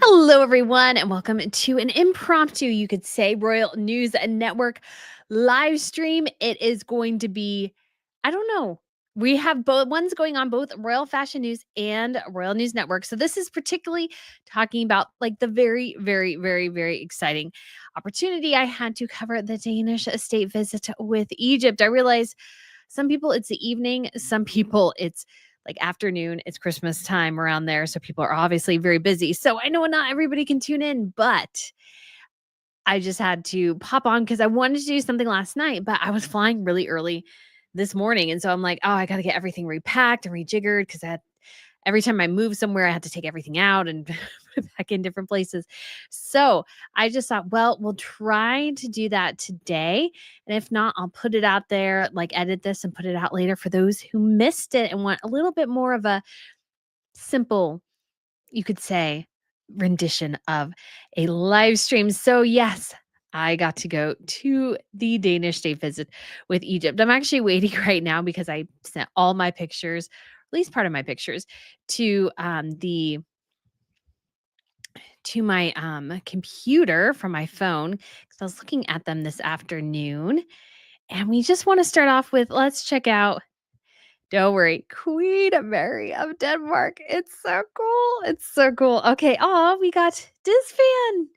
Hello, everyone, and welcome to an impromptu, you could say, Royal News Network live stream. It is going to be, I don't know. We have both ones going on both Royal Fashion News and Royal News Network. So this is particularly talking about like the very, very, very, very exciting opportunity I had to cover the Danish state visit with Egypt. I realize some people it's the evening, some people it's like afternoon, it's Christmas time around there. So people are obviously very busy. So I know not everybody can tune in, but I just had to pop on because I wanted to do something last night, but I was flying really early this morning. And so I'm like, oh, I got to get everything repacked and rejiggered because every time I move somewhere, I had to take everything out and put it back in different places. So I just thought, well, we'll try to do that today. And if not, I'll put it out there, like edit this and put it out later for those who missed it and want a little bit more of a simple, you could say, rendition of a live stream. So, yes, I got to go to the Danish state visit with Egypt. I'm actually waiting right now because I sent all my pictures, at least part of my pictures, to the to my computer from my phone because I was looking at them this afternoon. And we just want to start off with let's check out. Don't worry, Queen Mary of Denmark. It's so cool. It's so cool. Okay. Oh, we got this fan.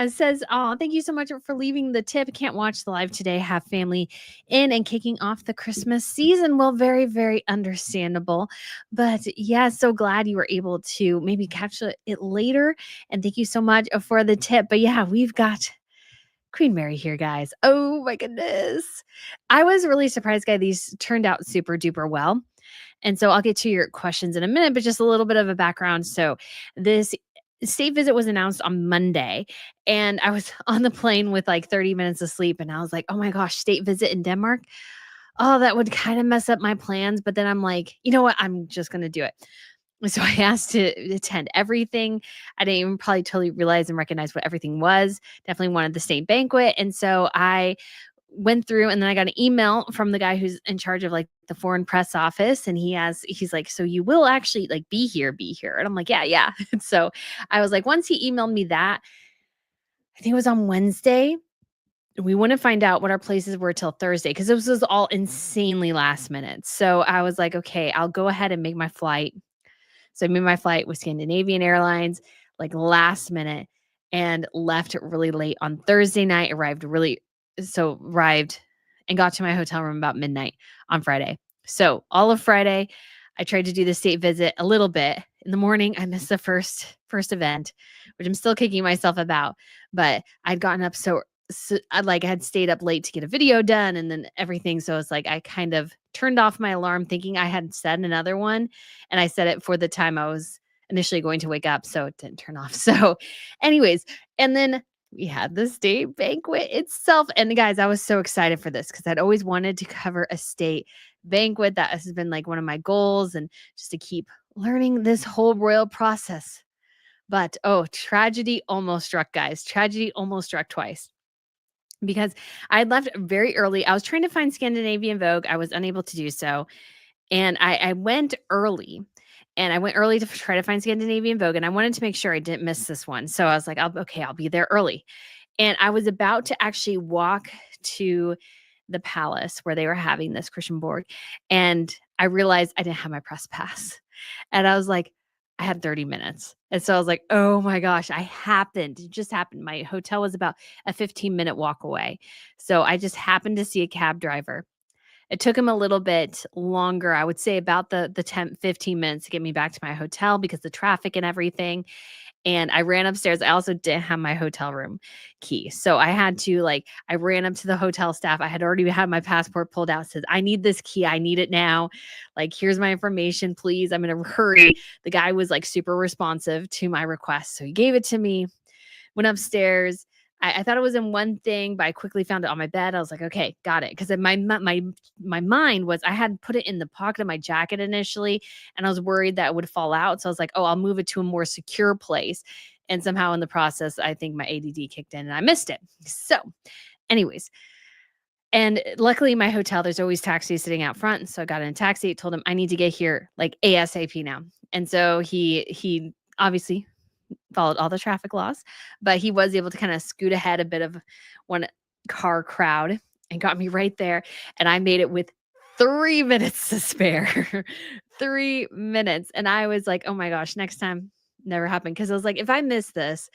Says, oh, thank you so much for leaving the tip. Can't watch the live today. Have family in and kicking off the Christmas season. Well, very, very understandable. But yeah, so glad you were able to maybe catch it later. And thank you so much for the tip. But yeah, we've got Queen Mary here, guys. Oh my goodness. I was really surprised, guys. These turned out super duper well. And so I'll get to your questions in a minute, but just a little bit of a background. So this state visit was announced on Monday, and I was on the plane with like 30 minutes of sleep, and I was like, oh my gosh, state visit in Denmark. Oh, that would kind of mess up my plans. But then I'm like, you know what? I'm just going to do it. So I asked to attend everything. I didn't even probably totally realize and recognize what everything was. Definitely wanted the state banquet. And so I went through and then I got an email from the guy who's in charge of like the foreign press office. And he's like, so you will actually like be here. And I'm like, yeah, yeah. And so I was like, once he emailed me that, I think it was on Wednesday. We wouldn't find out what our places were till Thursday because this was all insanely last minute. So I was like, okay, I'll go ahead and make my flight. So I made my flight with Scandinavian Airlines like last minute and left really late on Thursday night, arrived and got to my hotel room about midnight on Friday. So all of Friday, I tried to do the state visit a little bit. In the morning, I missed the first event, which I'm still kicking myself about. But I'd gotten up so I had stayed up late to get a video done and then everything. So it's like I kind of turned off my alarm thinking I had set another one, and I set it for the time I was initially going to wake up, so it didn't turn off. So, anyways, and then we had the state banquet itself. And guys, I was so excited for this because I'd always wanted to cover a state banquet. That has been like one of my goals, and just to keep learning this whole royal process. But oh, tragedy almost struck, guys. Tragedy almost struck twice because I had left very early. I was trying to find Scandinavian Vogue. I was unable to do so. And I went early. And I went early to try to find Scandinavian Vogue. And I wanted to make sure I didn't miss this one. So I was like, I'll be there early. And I was about to actually walk to the palace where they were having this Christian Borg. And I realized I didn't have my press pass. And I was like, I had 30 minutes. And so I was like, oh my gosh, it just happened. My hotel was about a 15-minute walk away. So I just happened to see a cab driver. It took him a little bit longer. I would say about the 10, 15 minutes to get me back to my hotel because the traffic and everything. And I ran upstairs. I also didn't have my hotel room key. So I had to I ran up to the hotel staff. I had already had my passport pulled out, said, I need this key. I need it now. Like, here's my information, please. I'm going to hurry. The guy was like super responsive to my request. So he gave it to me, went upstairs. I thought it was in one thing, but I quickly found it on my bed. I was like, okay, got it. Because my mind was I had put it in the pocket of my jacket initially, and I was worried that it would fall out. So I was like, oh, I'll move it to a more secure place. And somehow in the process, I think my ADD kicked in and I missed it. So, anyways, and luckily my hotel, there's always taxis sitting out front. So I got in a taxi, told him I need to get here like ASAP now. And so he obviously followed all the traffic laws, but he was able to kind of scoot ahead a bit of one car crowd and got me right there. And I made it with 3 minutes to spare. 3 minutes. And I was like, oh my gosh, next time never happened. Cause I was like, if I miss this,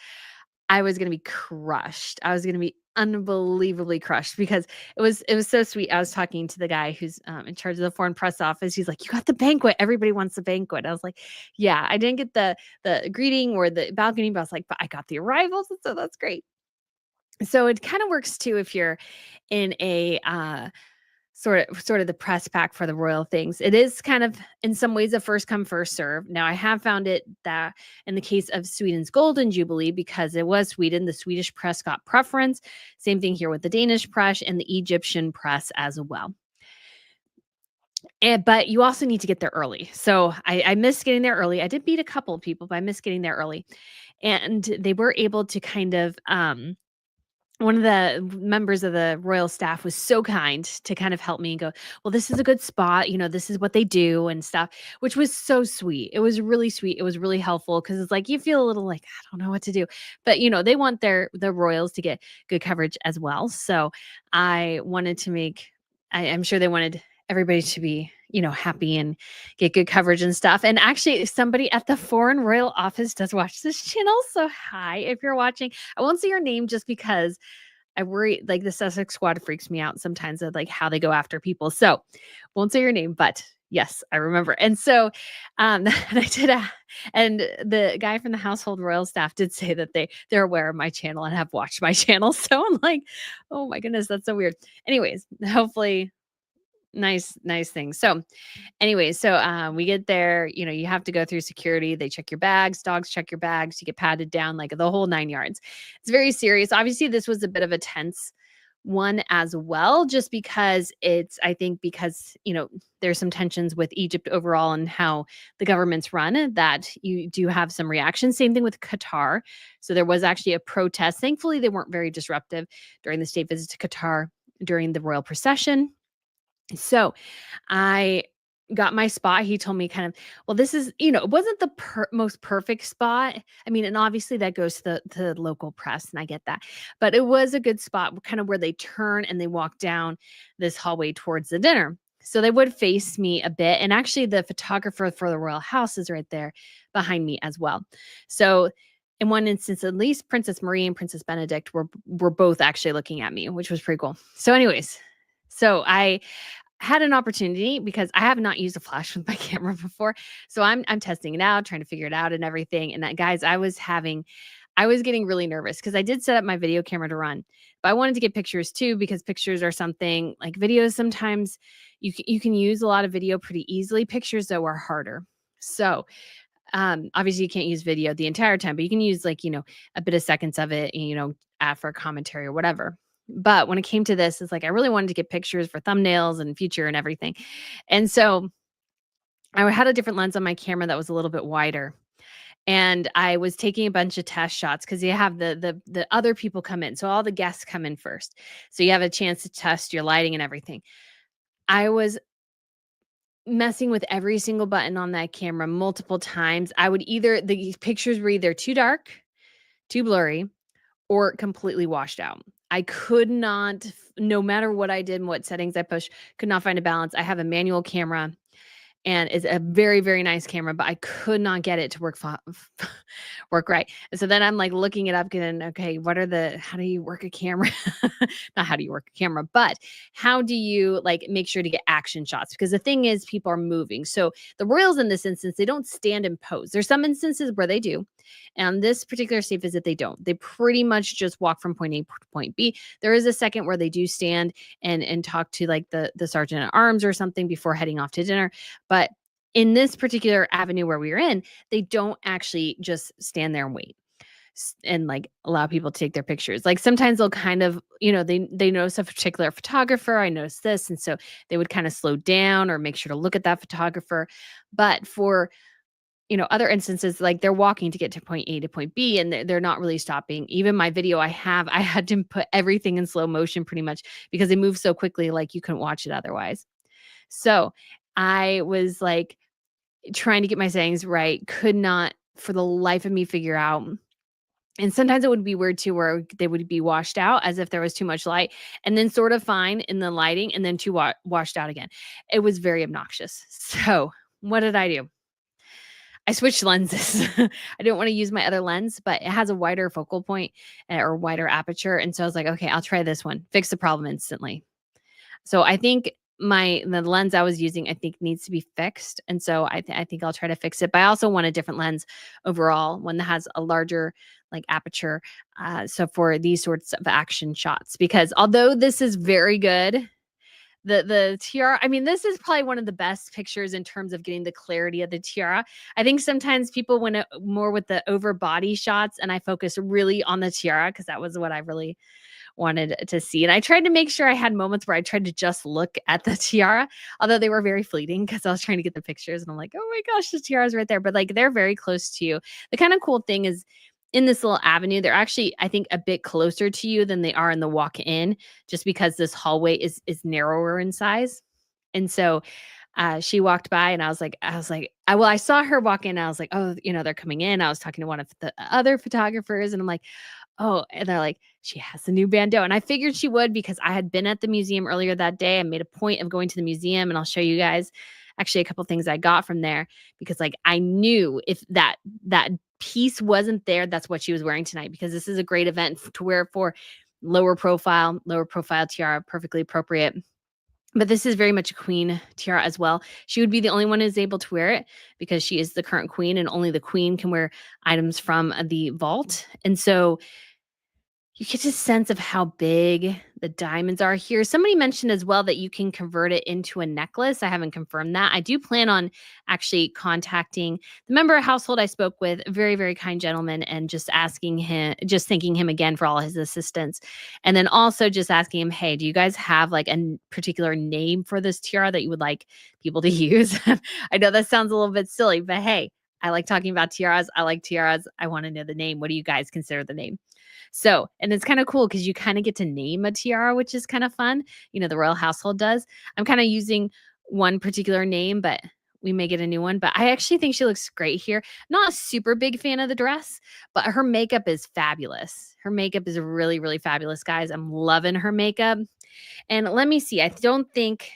I was gonna be crushed. I was gonna be unbelievably crushed because it was so sweet. I was talking to the guy who's in charge of the foreign press office. He's like, "You got the banquet. Everybody wants the banquet." I was like, "Yeah, I didn't get the greeting or the balcony, but I was like, but I got the arrivals, so that's great." So it kind of works too if you're in a sort of the press pack for the royal things. It is kind of in some ways a first come first serve. Now I have found it that in the case of Sweden's Golden Jubilee, because it was Sweden, the Swedish press got preference. Same thing here with the Danish press and the Egyptian press as well. But you also need to get there early. So I missed getting there early. I did meet a couple of people, but I missed getting there early. And they were able to kind of one of the members of the royal staff was so kind to kind of help me and go, well, this is a good spot. This is what they do and stuff, which was so sweet. It was really sweet. It was really helpful because it's like you feel a little like, I don't know what to do. But they want the royals to get good coverage as well. So I wanted to I'm sure they wanted everybody to be happy and get good coverage and stuff. And actually somebody at the Foreign Royal Office does watch this channel. So hi, if you're watching. I won't say your name just because I worry, like the Sussex Squad freaks me out sometimes of like how they go after people. So won't say your name, but yes, I remember. And so and I did and the guy from the Household Royal staff did say that they're aware of my channel and have watched my channel. So I'm like, oh my goodness, that's so weird. Anyways, hopefully nice things. So anyways, so we get there, you have to go through security. They check your bags, dogs check your bags, you get patted down, like the whole 9 yards. It's very serious. Obviously, this was a bit of a tense one as well, just because I think because, there's some tensions with Egypt overall and how the government's run that you do have some reactions. Same thing with Qatar. So there was actually a protest. Thankfully, they weren't very disruptive during the state visit to Qatar during the royal procession. So I got my spot. He told me kind of, well, this is, it wasn't the most perfect spot. I mean, and obviously that goes to the local press, and I get that. But it was a good spot, kind of where they turn and they walk down this hallway towards the dinner. So they would face me a bit. And actually, the photographer for the royal house is right there behind me as well. So in one instance, at least Princess Marie and Princess Benedict were both actually looking at me, which was pretty cool. So anyways, so I had an opportunity because I have not used a flash with my camera before. So I'm testing it out, trying to figure it out and everything. And that, guys, I was getting really nervous because I did set up my video camera to run, but I wanted to get pictures too, because pictures are something like videos. Sometimes you can use a lot of video pretty easily. Pictures though are harder. So obviously you can't use video the entire time, but you can use like, a bit of seconds of it, add for a commentary or whatever. But when it came to this, it's like I really wanted to get pictures for thumbnails and future and everything. And so I had a different lens on my camera that was a little bit wider. And I was taking a bunch of test shots because you have the other people come in. So all the guests come in first. So you have a chance to test your lighting and everything. I was messing with every single button on that camera multiple times. The pictures were either too dark, too blurry, or completely washed out. I could not, no matter what I did and what settings I pushed, could not find a balance. I have a manual camera and it's a very, very nice camera, but I could not get it to work right. And so then I'm like looking it up, getting, okay, how do you work a camera? Not how do you work a camera, but how do you like make sure to get action shots? Because the thing is, people are moving. So the royals in this instance, they don't stand and pose. There's some instances where they do. And this particular state visit, they don't. They pretty much just walk from point A to point B. There is a second where they do stand and talk to like the sergeant at arms or something before heading off to dinner. But in this particular avenue where we were in, they don't actually just stand there and wait and like allow people to take their pictures. Like sometimes they'll kind of, they notice a particular photographer. I noticed this. And so they would kind of slow down or make sure to look at that photographer. But for other instances, like they're walking to get to point A to point B and they're not really stopping. Even my video I had to put everything in slow motion pretty much because they move so quickly, like you couldn't watch it otherwise. So I was like trying to get my settings right, could not for the life of me figure out. And sometimes it would be weird too, where they would be washed out as if there was too much light, and then sort of fine in the lighting, and then too washed out again. It was very obnoxious. So what did I do? I switched lenses. I didn't want to use my other lens, but it has a wider focal point or wider aperture. And so I was like, okay, I'll try this one. Fix the problem instantly. So I think the lens I was using, I think needs to be fixed. And so I think I'll try to fix it. But I also want a different lens overall, one that has a larger like aperture. So for these sorts of action shots, because although this is very good, the tiara, I mean, this is probably one of the best pictures in terms of getting the clarity of the tiara. I think sometimes people went more with the over body shots, and I focus really on the tiara because that was what I really wanted to see. And I tried to make sure I had moments where I tried to just look at the tiara, although they were very fleeting because I was trying to get the pictures and I'm like, oh my gosh, the tiara is right there. But like they're very close to you. The kind of cool thing is in this little avenue, they're actually, I think, a bit closer to you than they are in the walk in, just because this hallway is narrower in size. And so she walked by and I saw her walk in. And I was like, oh, they're coming in. I was talking to one of the other photographers and I'm like, oh, and they're like, she has the new bandeau. And I figured she would because I had been at the museum earlier that day. I made a point of going to the museum and I'll show you guys actually a couple things I got from there because like I knew if that piece wasn't there, that's what she was wearing tonight because this is a great event to wear for lower profile tiara, perfectly appropriate. But this is very much a queen tiara as well. She would be the only one who's able to wear it because she is the current queen and only the queen can wear items from the vault. And so you get a sense of how big the diamonds are here. Somebody mentioned as well that you can convert it into a necklace. I haven't confirmed that. I do plan on actually contacting the member of household I spoke with, a very, very kind gentleman, and just thanking him again for all his assistance. And then also just asking him, hey, do you guys have like a particular name for this tiara that you would like people to use? I know that sounds a little bit silly, but hey, I like talking about tiaras. I like tiaras. I want to know the name. What do you guys consider the name? So, and it's kind of cool because you kind of get to name a tiara, which is kind of fun. The royal household does. I'm kind of using one particular name, but we may get a new one. But I actually think she looks great here. Not a super big fan of the dress, but her makeup is fabulous. Her makeup is really, really fabulous, guys. I'm loving her makeup. And let me see. I don't think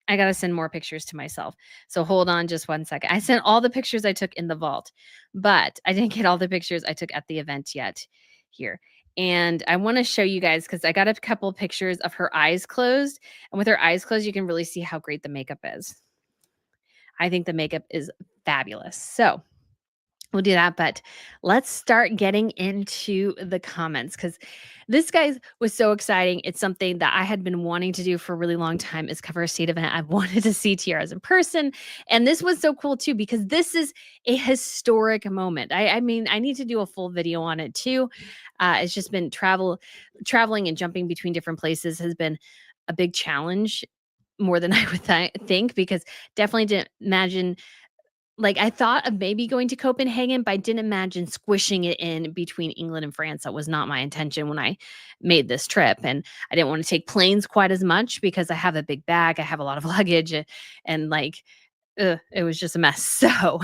I got to send more pictures to myself. So hold on just one second. I sent all the pictures I took in the vault, but I didn't get all the pictures I took at the event yet here. And I want to show you guys because I got a couple pictures of her eyes closed. And with her eyes closed, you can really see how great the makeup is. I think the makeup is fabulous. So we'll do that, but let's start getting into the comments because this, guys, was so exciting. It's something that I had been wanting to do for a really long time is cover a state event. I've wanted to see tiaras in person. And this was so cool too, because this is a historic moment. I mean, I need to do a full video on it too. It's just been traveling and jumping between different places has been a big challenge more than I would think, because definitely didn't imagine, like, I thought of maybe going to Copenhagen, but I didn't imagine squishing it in between England and France. That was not my intention when I made this trip. And I didn't want to take planes quite as much because I have a big bag. I have a lot of luggage and like, it was just a mess. So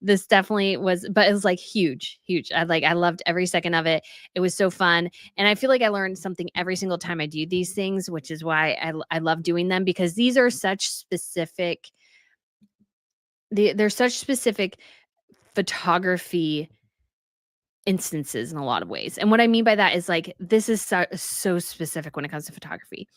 this definitely was, but it was like huge, huge. I loved every second of it. It was so fun. And I feel like I learned something every single time I do these things, which is why I love doing them, because these are such specific, they're such specific photography instances in a lot of ways. And what I mean by that is like, this is so specific when it comes to photography.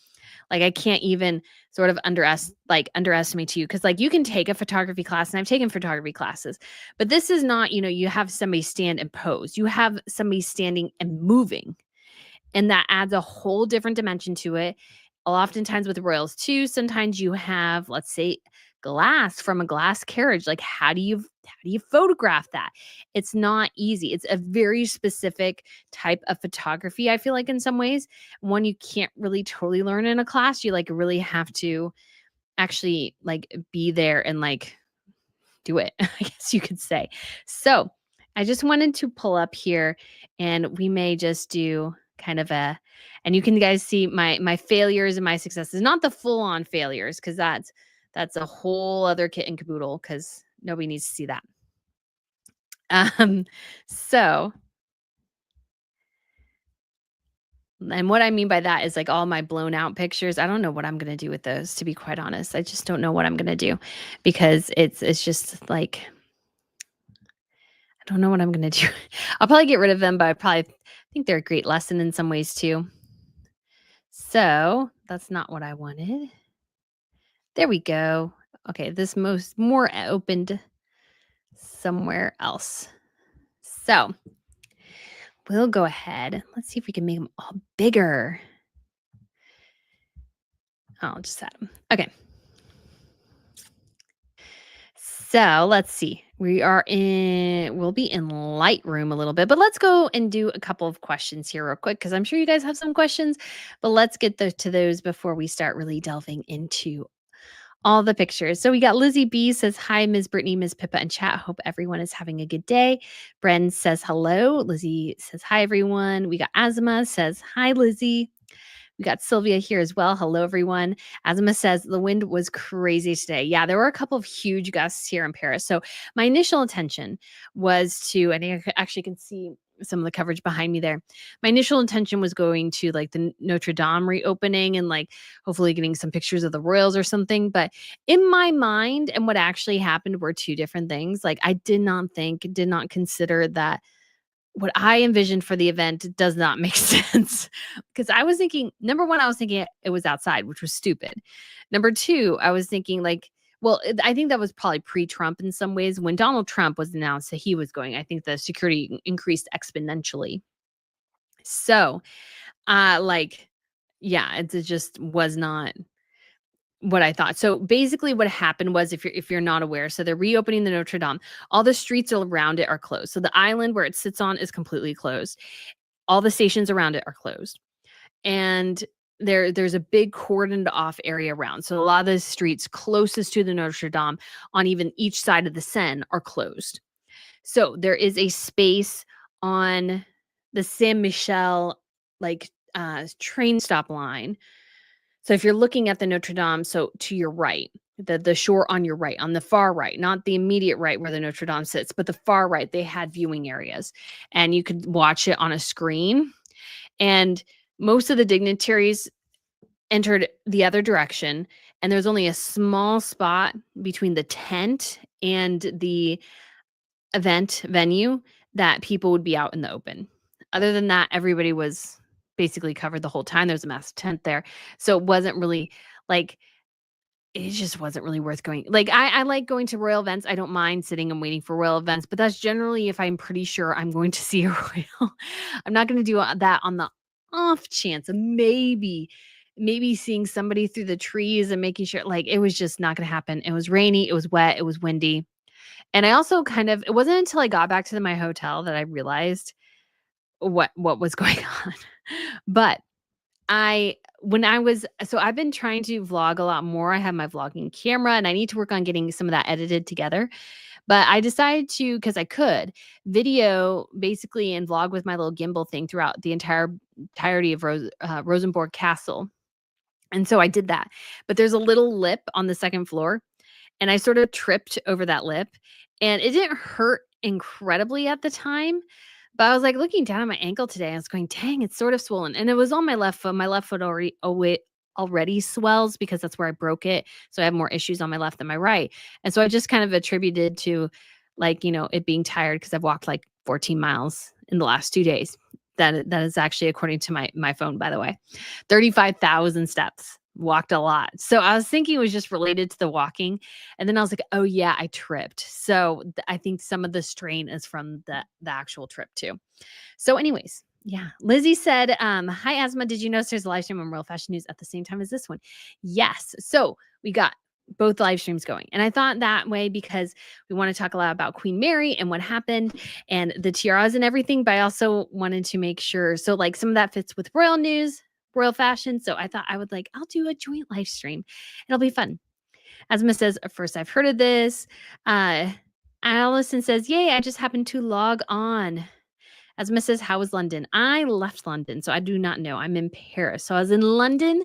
Like I can't even sort of underestimate to you. Cause like you can take a photography class, and I've taken photography classes, but this is not, you have somebody stand and pose. You have somebody standing and moving. And that adds a whole different dimension to it. Oftentimes with royals too, sometimes you have, let's say, glass from a glass carriage. Like how do you photograph that? It's not easy. It's a very specific type of photography, I feel like, in some ways. One you can't really totally learn in a class. You like really have to actually like be there and like do it, I guess you could say. So I just wanted to pull up here, and we may just do kind of and you can guys see my failures and my successes, not the full on failures, because that's a whole other kit and caboodle, because nobody needs to see that. Um, so and what I mean by that is, like, all my blown out pictures, I don't know what I'm gonna do with those, to be quite honest. I just don't know what I'm gonna do because it's just, like, I don't know what I'm gonna do. I'll probably get rid of them, but I probably think they're a great lesson in some ways too. So, that's not what I wanted. There we go. Okay, this most more opened somewhere else. So, we'll go ahead. Let's see if we can make them all bigger. I'll just add them. Okay. So let's see. We'll be in Lightroom a little bit, but let's go and do a couple of questions here real quick because I'm sure you guys have some questions, but let's get to those before we start really delving into all the pictures. So we got Lizzie B says, hi, Ms. Brittany, Ms. Pippa, and chat. Hope everyone is having a good day. Bren says, hello. Lizzie says, hi, everyone. We got Azma says, hi, Lizzie. We got Sylvia here as well. Hello, everyone. Azma says the wind was crazy today. Yeah, there were a couple of huge gusts here in Paris. So my initial intention was to, I think I actually can see some of the coverage behind me there. My initial intention was going to like the Notre Dame reopening and like hopefully getting some pictures of the royals or something. But in my mind and what actually happened were two different things. Like I did not consider that what I envisioned for the event does not make sense. Because I was thinking, number one, I was thinking it was outside, which was stupid. Number two, I was thinking like, well, I think that was probably pre-Trump in some ways. When Donald Trump was announced that he was going, I think the security increased exponentially. So, like, yeah, it just was not what I thought. So basically what happened was if you're not aware, so they're reopening the Notre Dame. All the streets around it are closed. So the island where it sits on is completely closed. All the stations around it are closed. And there's a big cordoned off area around. So a lot of the streets closest to the Notre Dame on even each side of the Seine are closed. So there is a space on the Saint Michel like train stop line. So if you're looking at the Notre Dame, so to your right, the shore on your right, on the far right, not the immediate right where the Notre Dame sits, but the far right, they had viewing areas and you could watch it on a screen. And most of the dignitaries entered the other direction. And there's only a small spot between the tent and the event venue that people would be out in the open. Other than that, everybody was basically covered the whole time. There's a massive tent there. So it wasn't really like it just wasn't really worth going. Like I like going to royal events. I don't mind sitting and waiting for royal events, but that's generally if I'm pretty sure I'm going to see a royal. I'm not going to do that on the off chance of maybe seeing somebody through the trees and making sure like it was just not going to happen. It was rainy, it was wet, it was windy. And I also kind of it wasn't until I got back to my hotel that I realized what was going on. But I when I was so I've been trying to vlog a lot more. I have my vlogging camera and I need to work on getting some of that edited together. But I decided to because I could video basically and vlog with my little gimbal thing throughout the entirety of Rosenborg Castle. And so I did that. But there's a little lip on the second floor and I sort of tripped over that lip and it didn't hurt incredibly at the time, but I was, like, looking down at my ankle today, I was going, "Dang, it's sort of swollen," and it was on my left foot. My left foot already swells because that's where I broke it, so I have more issues on my left than my right, and so I just kind of attributed to, like, it being tired because 'cause I've walked, like, 14 miles in the last 2 days. That is actually according to my phone, by the way. 35,000 steps, walked a lot. So I was thinking it was just related to the walking, and then I was like, "Oh, yeah, I tripped." So, I think some of the strain is from the actual trip too. So anyways, yeah. Lizzie said, "Hi, Asma. Did you notice there's a live stream on Real Fashion News at the same time as this one?" Yes. So we got both live streams going. And I thought that way because we want to talk a lot about Queen Mary and what happened and the tiaras and everything, but I also wanted to make sure. So like some of that fits with royal news, royal fashion. So I thought I would I'll do a joint live stream. It'll be fun. Asma says, first I've heard of this. Uh, Allison says, yay, I just happened to log on. As Mrs. How was London? I left London, so I do not know. I'm in Paris. So I was in London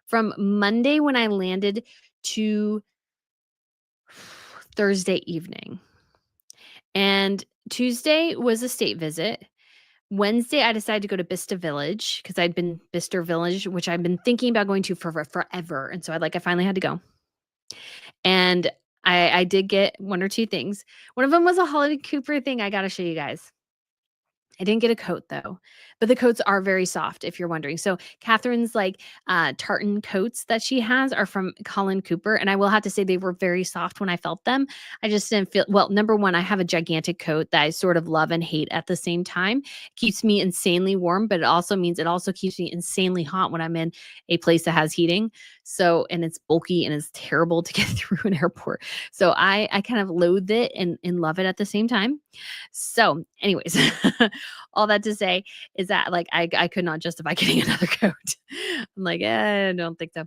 from Monday when I landed to Thursday evening. And Tuesday was a state visit. Wednesday, I decided to go to Bista Village because I'd been Bista Village, which I've been thinking about going to for forever, and so I finally had to go. And I did get 1 or 2 things. One of them was a Holly Cooper thing I gotta show you guys. I didn't get a coat though, but the coats are very soft if you're wondering. So Catherine's like tartan coats that she has are from Colin Cooper, and I will have to say they were very soft when I felt them. I just didn't feel well. Number one, I have a gigantic coat that I sort of love and hate at the same time. Keeps me insanely warm, but it also means it also keeps me insanely hot when I'm in a place that has heating. So and it's bulky and it's terrible to get through an airport. So I kind of loathe it and love it at the same time. So, anyways, all that to say is that like I could not justify getting another coat. I'm like, I don't think so.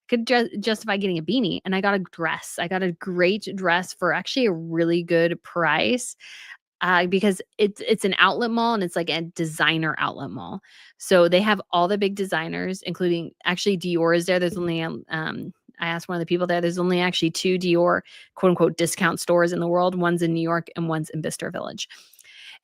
Could justify getting a beanie, and I got a dress. I got a great dress for actually a really good price. Because it's an outlet mall and it's like a designer outlet mall. So they have all the big designers, including actually Dior is there. There's only I asked one of the people there. There's only actually 2 Dior quote unquote discount stores in the world. One's in New York and one's in Bicester Village.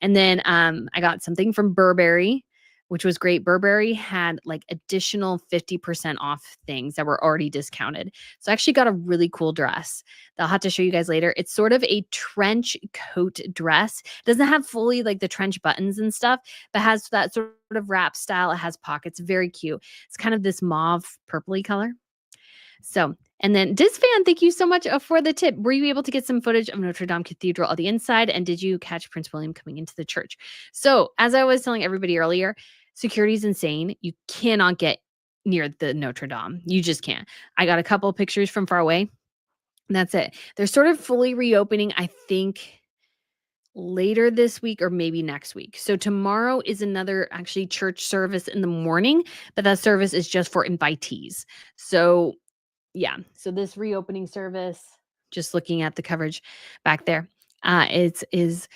And then I got something from Burberry, which was great. Burberry had like additional 50% off things that were already discounted. So I actually got a really cool dress that I'll have to show you guys later. It's sort of a trench coat dress. It doesn't have fully like the trench buttons and stuff, but has that sort of wrap style. It has pockets. Very cute. It's kind of this mauve purpley color. So, and then Disfan, thank you so much for the tip. Were you able to get some footage of Notre Dame Cathedral on the inside? And did you catch Prince William coming into the church? So, as I was telling everybody earlier, security is insane. You cannot get near the Notre Dame. You just can't. I got a couple of pictures from far away. That's it. They're sort of fully reopening, I think, later this week or maybe next week. So tomorrow is another actually church service in the morning, but that service is just for invitees. So yeah. So this reopening service, just looking at the coverage back there, is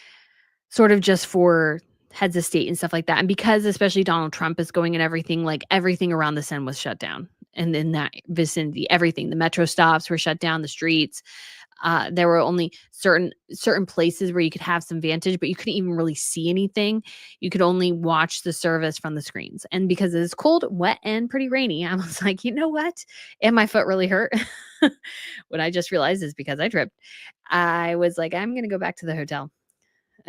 sort of just for heads of state and stuff like that. And because especially Donald Trump is going and everything, like everything around the sun was shut down. And in that vicinity, everything, the metro stops were shut down, the streets. There were only certain places where you could have some vantage, but you couldn't even really see anything. You could only watch the service from the screens. And because it's cold, wet, and pretty rainy, I was like, you know what? And my foot really hurt. What I just realized is because I tripped. I was like, I'm gonna go back to the hotel.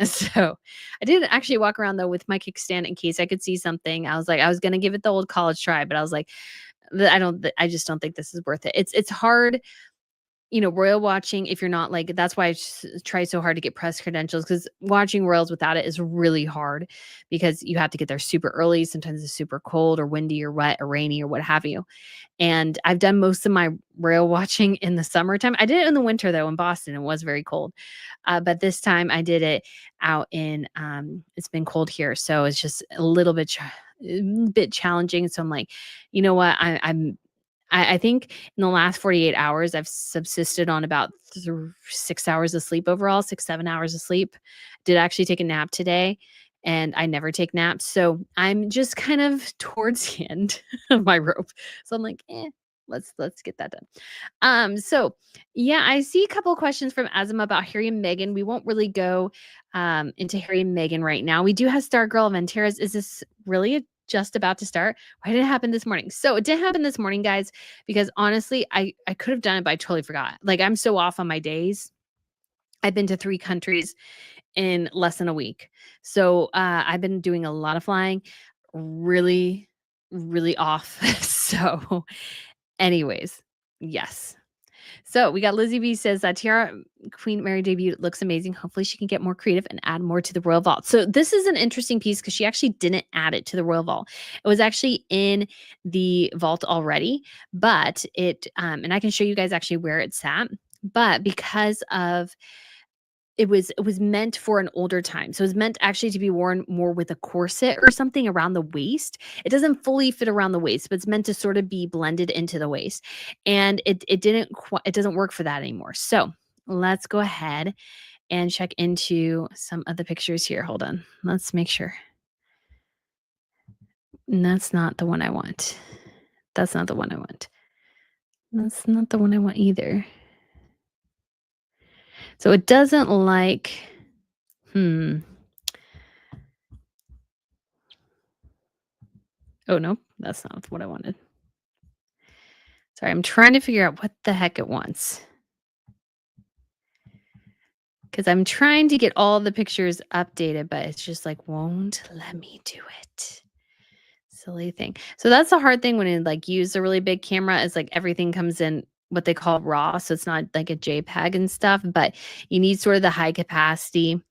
So I did actually walk around though with my kickstand in case I could see something. I was like, I was gonna give it the old college try, but I was like, I just don't think this is worth it. It's hard, royal watching if you're not like that's why I try so hard to get press credentials because watching royals without it is really hard because you have to get there super early. Sometimes it's super cold or windy or wet or rainy or what have you. And I've done most of my royal watching in the summertime. I did it in the winter though in Boston. It was very cold. But this time I did it out in it's been cold here. So it's just a little bit challenging. So I'm like, you know what? I think in the last 48 hours, I've subsisted on about 6 hours of sleep overall, 6, 7 hours of sleep. Did actually take a nap today, and I never take naps. So I'm just kind of towards the end of my rope. So I'm like, let's get that done. So yeah, I see a couple of questions from Azim about Harry and Meghan. We won't really go into Harry and Meghan right now. We do have Stargirl Venteras. Is this really just about to start? Why did it happen this morning? So it didn't happen this morning, guys, because honestly, I could have done it, but I totally forgot. Like I'm so off on my days. I've been to 3 countries in less than a week. So I've been doing a lot of flying, really, really off. So, anyways, yes. So we got Lizzie B says that Tiara Queen Mary debut looks amazing. Hopefully she can get more creative and add more to the Royal Vault. So this is an interesting piece because she actually didn't add it to the Royal Vault. It was actually in the vault already, but and I can show you guys actually where it's at. But because of it was meant for an older time. So it was meant actually to be worn more with a corset or something around the waist. It doesn't fully fit around the waist, but it's meant to sort of be blended into the waist. And it doesn't work for that anymore. So let's go ahead and check into some of the pictures here. Hold on. Let's make sure. That's not the one I want. That's not the one I want. That's not the one I want either. So it doesn't like Oh, no, that's not what I wanted. Sorry, I'm trying to figure out what the heck it wants. Because I'm trying to get all the pictures updated, but it's just like, won't let me do it. Silly thing. So that's the hard thing when you like use a really big camera is like everything comes in what they call raw. So it's not like a JPEG and stuff, but you need sort of the high capacity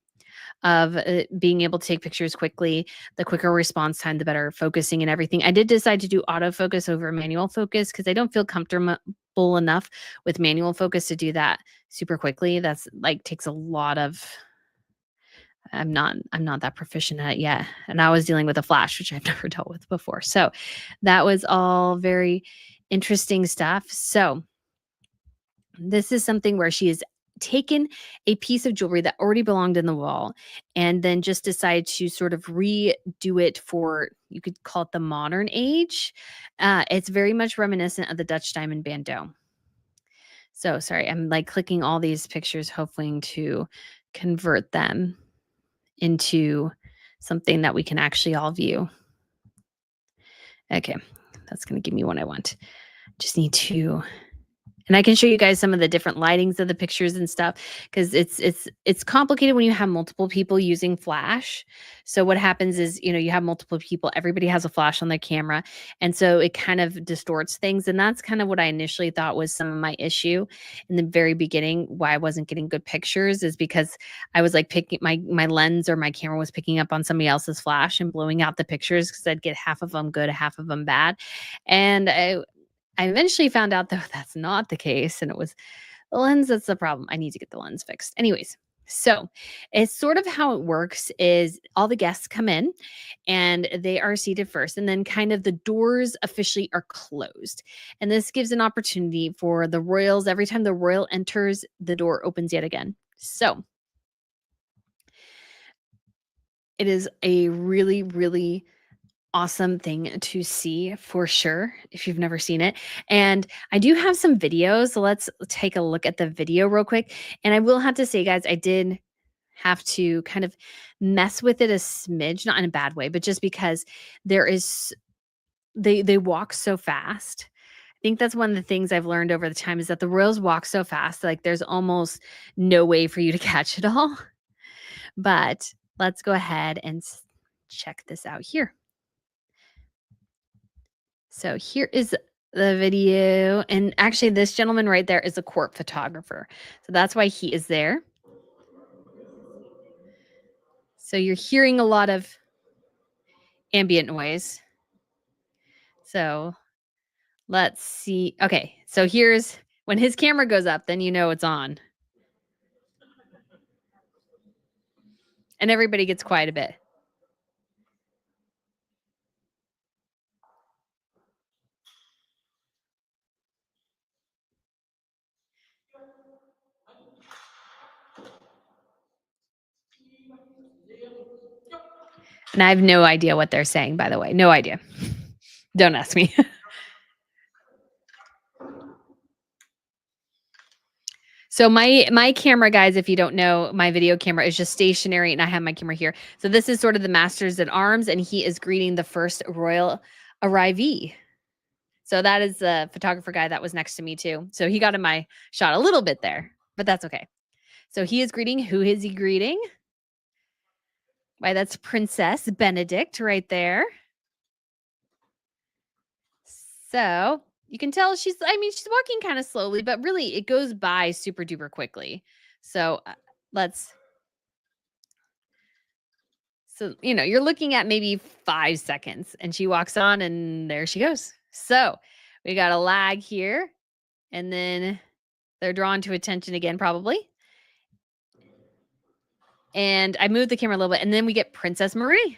of being able to take pictures quickly. The quicker response time, the better focusing and everything. I did decide to do autofocus over manual focus because I don't feel comfortable enough with manual focus to do that super quickly. That's like takes a lot of I'm not that proficient at it yet. And I was dealing with a flash, which I've never dealt with before. So that was all very interesting stuff. So this is something where she has taken a piece of jewelry that already belonged in the wall and then just decided to sort of redo it for, you could call it the modern age. It's very much reminiscent of the Dutch diamond bandeau. So sorry, I'm like clicking all these pictures, hoping to convert them into something that we can actually all view. Okay, that's going to give me what I want. Just need to and I can show you guys some of the different lightings of the pictures and stuff because it's complicated when you have multiple people using flash. So what happens is, you have multiple people, everybody has a flash on their camera, and so it kind of distorts things. And that's kind of what I initially thought was some of my issue in the very beginning, why I wasn't getting good pictures is because I was like picking my lens or my camera was picking up on somebody else's flash and blowing out the pictures because I'd get half of them good, half of them bad. And I eventually found out though that's not the case, and it was the lens that's the problem. I need to get the lens fixed. Anyways, so it's sort of how it works is all the guests come in and they are seated first, and then kind of the doors officially are closed. And this gives an opportunity for the royals. Every time the royal enters, the door opens yet again. So it is a really, really awesome thing to see for sure if you've never seen it. And I do have some videos. So let's take a look at the video real quick. And I will have to say, guys, I did have to kind of mess with it a smidge, not in a bad way, but just because there is they walk so fast. I think that's one of the things I've learned over the time is that the royals walk so fast, like there's almost no way for you to catch it all. But let's go ahead and check this out here. So here is the video. And actually, this gentleman right there is a court photographer. So that's why he is there. So you're hearing a lot of ambient noise. So let's see. Okay. So here's when his camera goes up, then you know it's on. And everybody gets quiet a bit. And I have no idea what they're saying, by the way. No idea. Don't ask me. So my camera, guys, if you don't know, my video camera is just stationary, and I have my camera here. So this is sort of the masters at arms, and he is greeting the first royal arrivee. So that is the photographer guy that was next to me too. So he got in my shot a little bit there, but that's okay. So he is greeting. Who is he greeting? Why, that's Princess Benedict right there. So you can tell she's walking kind of slowly, but really it goes by super duper quickly. So you're looking at maybe 5 seconds and she walks on and there she goes. So we got a lag here and then they're drawn to attention again, probably. And I moved the camera a little bit and then we get Princess Marie.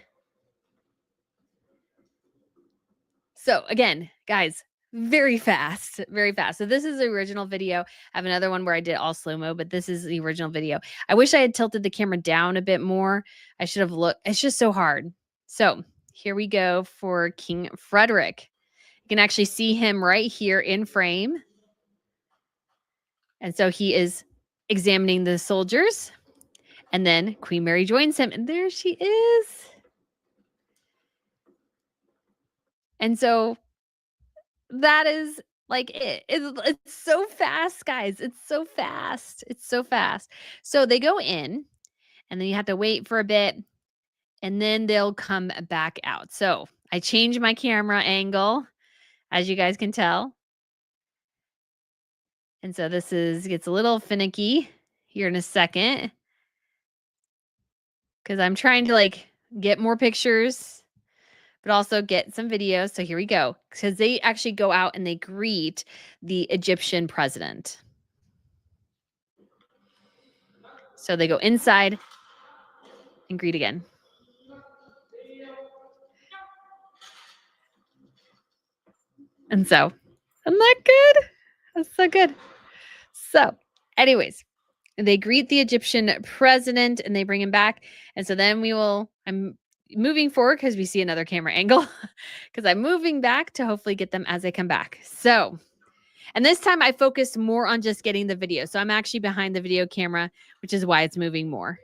So again, guys, very fast, very fast. So this is the original video. I have another one where I did all slow-mo, but this is the original video. I wish I had tilted the camera down a bit more. I should have looked. It's just so hard. So here we go for King Frederick. You can actually see him right here in frame. And so he is examining the soldiers. And then Queen Mary joins him, and there she is. And so that is like it's so fast, guys. It's so fast. It's so fast. So they go in, and then you have to wait for a bit, and then they'll come back out. So I changed my camera angle, as you guys can tell. And so this gets a little finicky here in a second because I'm trying to like get more pictures, but also get some videos. So here we go. Because they actually go out and they greet the Egyptian president. So they go inside and greet again. And so, isn't that good? That's so good. So, anyways, they greet the Egyptian president and they bring him back. And so then I'm moving forward because we see another camera angle because I'm moving back to hopefully get them as they come back. So, and this time I focused more on just getting the video. So I'm actually behind the video camera, which is why it's moving more.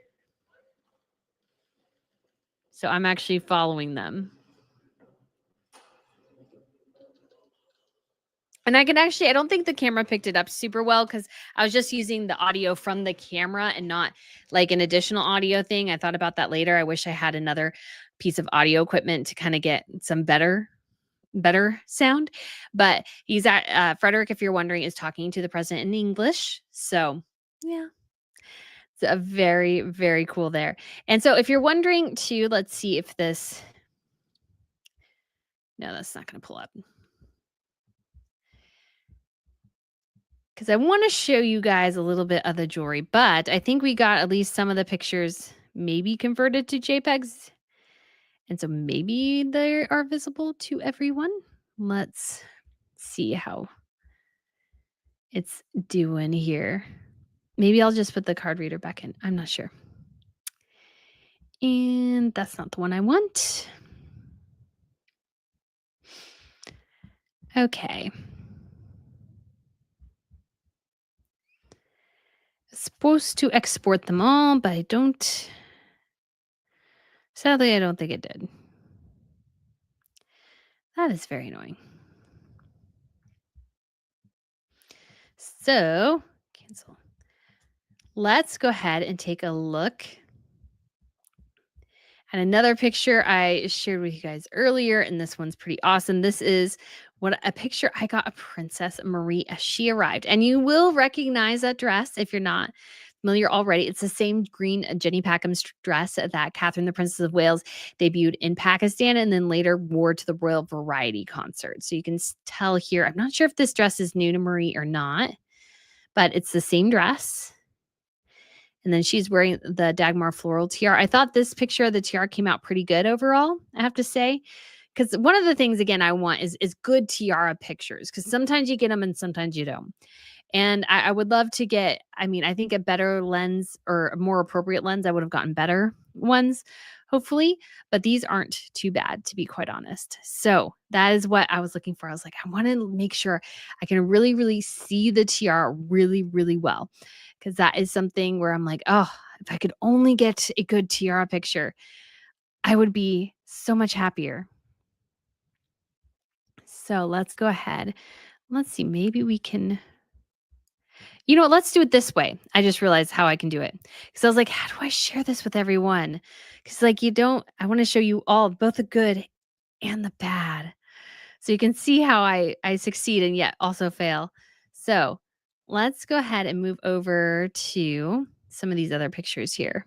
So I'm actually following them. And I don't think the camera picked it up super well because I was just using the audio from the camera and not like an additional audio thing. I thought about that later. I wish I had another piece of audio equipment to kind of get some better sound. But he's at Frederick, if you're wondering, is talking to the president in English. So yeah. It's a very, very cool there. And so if you're wondering too, let's see if this. No, that's not going to pull up. Because I want to show you guys a little bit of the jewelry, but I think we got at least some of the pictures maybe converted to JPEGs. And so maybe they are visible to everyone. Let's see how it's doing here. Maybe I'll just put the card reader back in. I'm not sure. And that's not the one I want. Okay. Supposed to export them all, but I don't. Sadly, I don't think it did. That is very annoying. So, cancel. Let's go ahead and take a look at another picture I shared with you guys earlier, and this one's pretty awesome. This is a picture I got of Princess Marie as she arrived. And you will recognize that dress if you're not familiar already. It's the same green Jenny Packham's dress that Catherine, the Princess of Wales, debuted in Pakistan and then later wore to the Royal Variety concert. So you can tell here, I'm not sure if this dress is new to Marie or not, but it's the same dress. And then she's wearing the Dagmar floral tiara. I thought this picture of the tiara came out pretty good overall, I have to say. Because one of the things, again, I want is good tiara pictures. Because sometimes you get them and sometimes you don't. And I would love to get, I think a better lens or a more appropriate lens. I would have gotten better ones, hopefully. But these aren't too bad, to be quite honest. So that is what I was looking for. I was like, I want to make sure I can really, really see the tiara really, really well. Because that is something where I'm like, oh, if I could only get a good tiara picture, I would be so much happier. So let's go ahead. Let's see. Maybe we can. You know what? Let's do it this way. I just realized how I can do it. Because I was like, how do I share this with everyone? Because, like, I want to show you all, both the good and the bad. So you can see how I succeed and yet also fail. So let's go ahead and move over to some of these other pictures here.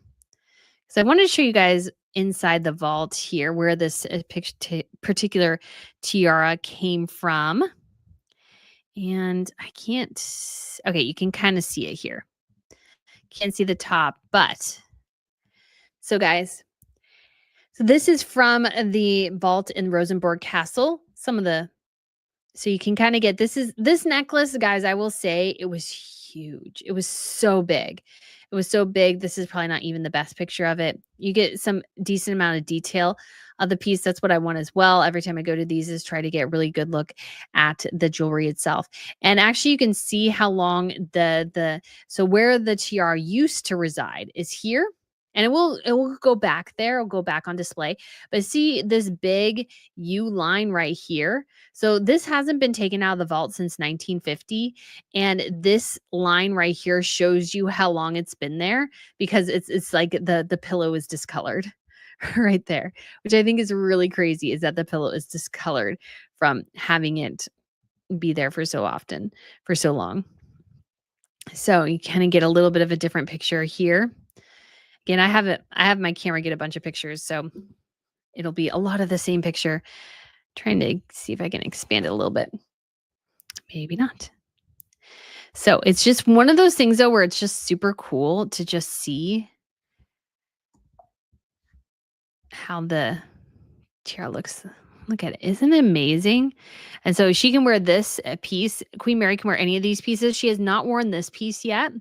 So I wanted to show you guys inside the vault here where this particular tiara came from. And I can't, okay, you can kind of see it here. Can't see the top, but so guys, so this is from the vault in Rosenborg Castle. So you can kind of get, this necklace, guys, I will say it was huge. It was so big. It was so big. This is probably not even the best picture of it. You get some decent amount of detail of the piece. That's what I want as well. Every time I go to these is try to get a really good look at the jewelry itself. And actually you can see how long so where the tiara used to reside is here. and it will go back there, it'll go back on display. But see this big U line right here? So this hasn't been taken out of the vault since 1950, and this line right here shows you how long it's been there because it's like the pillow is discolored right there, which I think is really crazy is that the pillow is discolored from having it be there for so long. So you kind of get a little bit of a different picture here. Again, I have my camera get a bunch of pictures, so it'll be a lot of the same picture. Trying to see if I can expand it a little bit. Maybe not. So it's just one of those things though where it's just super cool to just see how the tiara looks. Look at it. Isn't it amazing? And so she can wear this piece. Queen Mary can wear any of these pieces. She has not worn this piece yet.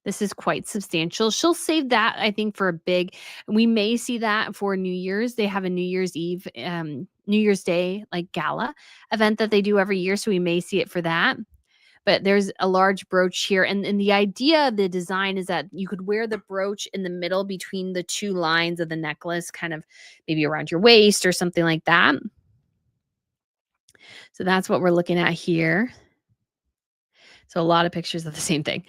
This is quite substantial. She'll save that, I think, for a big. We may see that for New Year's. They have a New Year's Eve, New Year's Day like gala event that they do every year, so we may see it for that. But there's a large brooch here, and the idea of the design is that you could wear the brooch in the middle between the two lines of the necklace, kind of maybe around your waist or something like that. So that's what we're looking at here. So a lot of pictures of the same thing.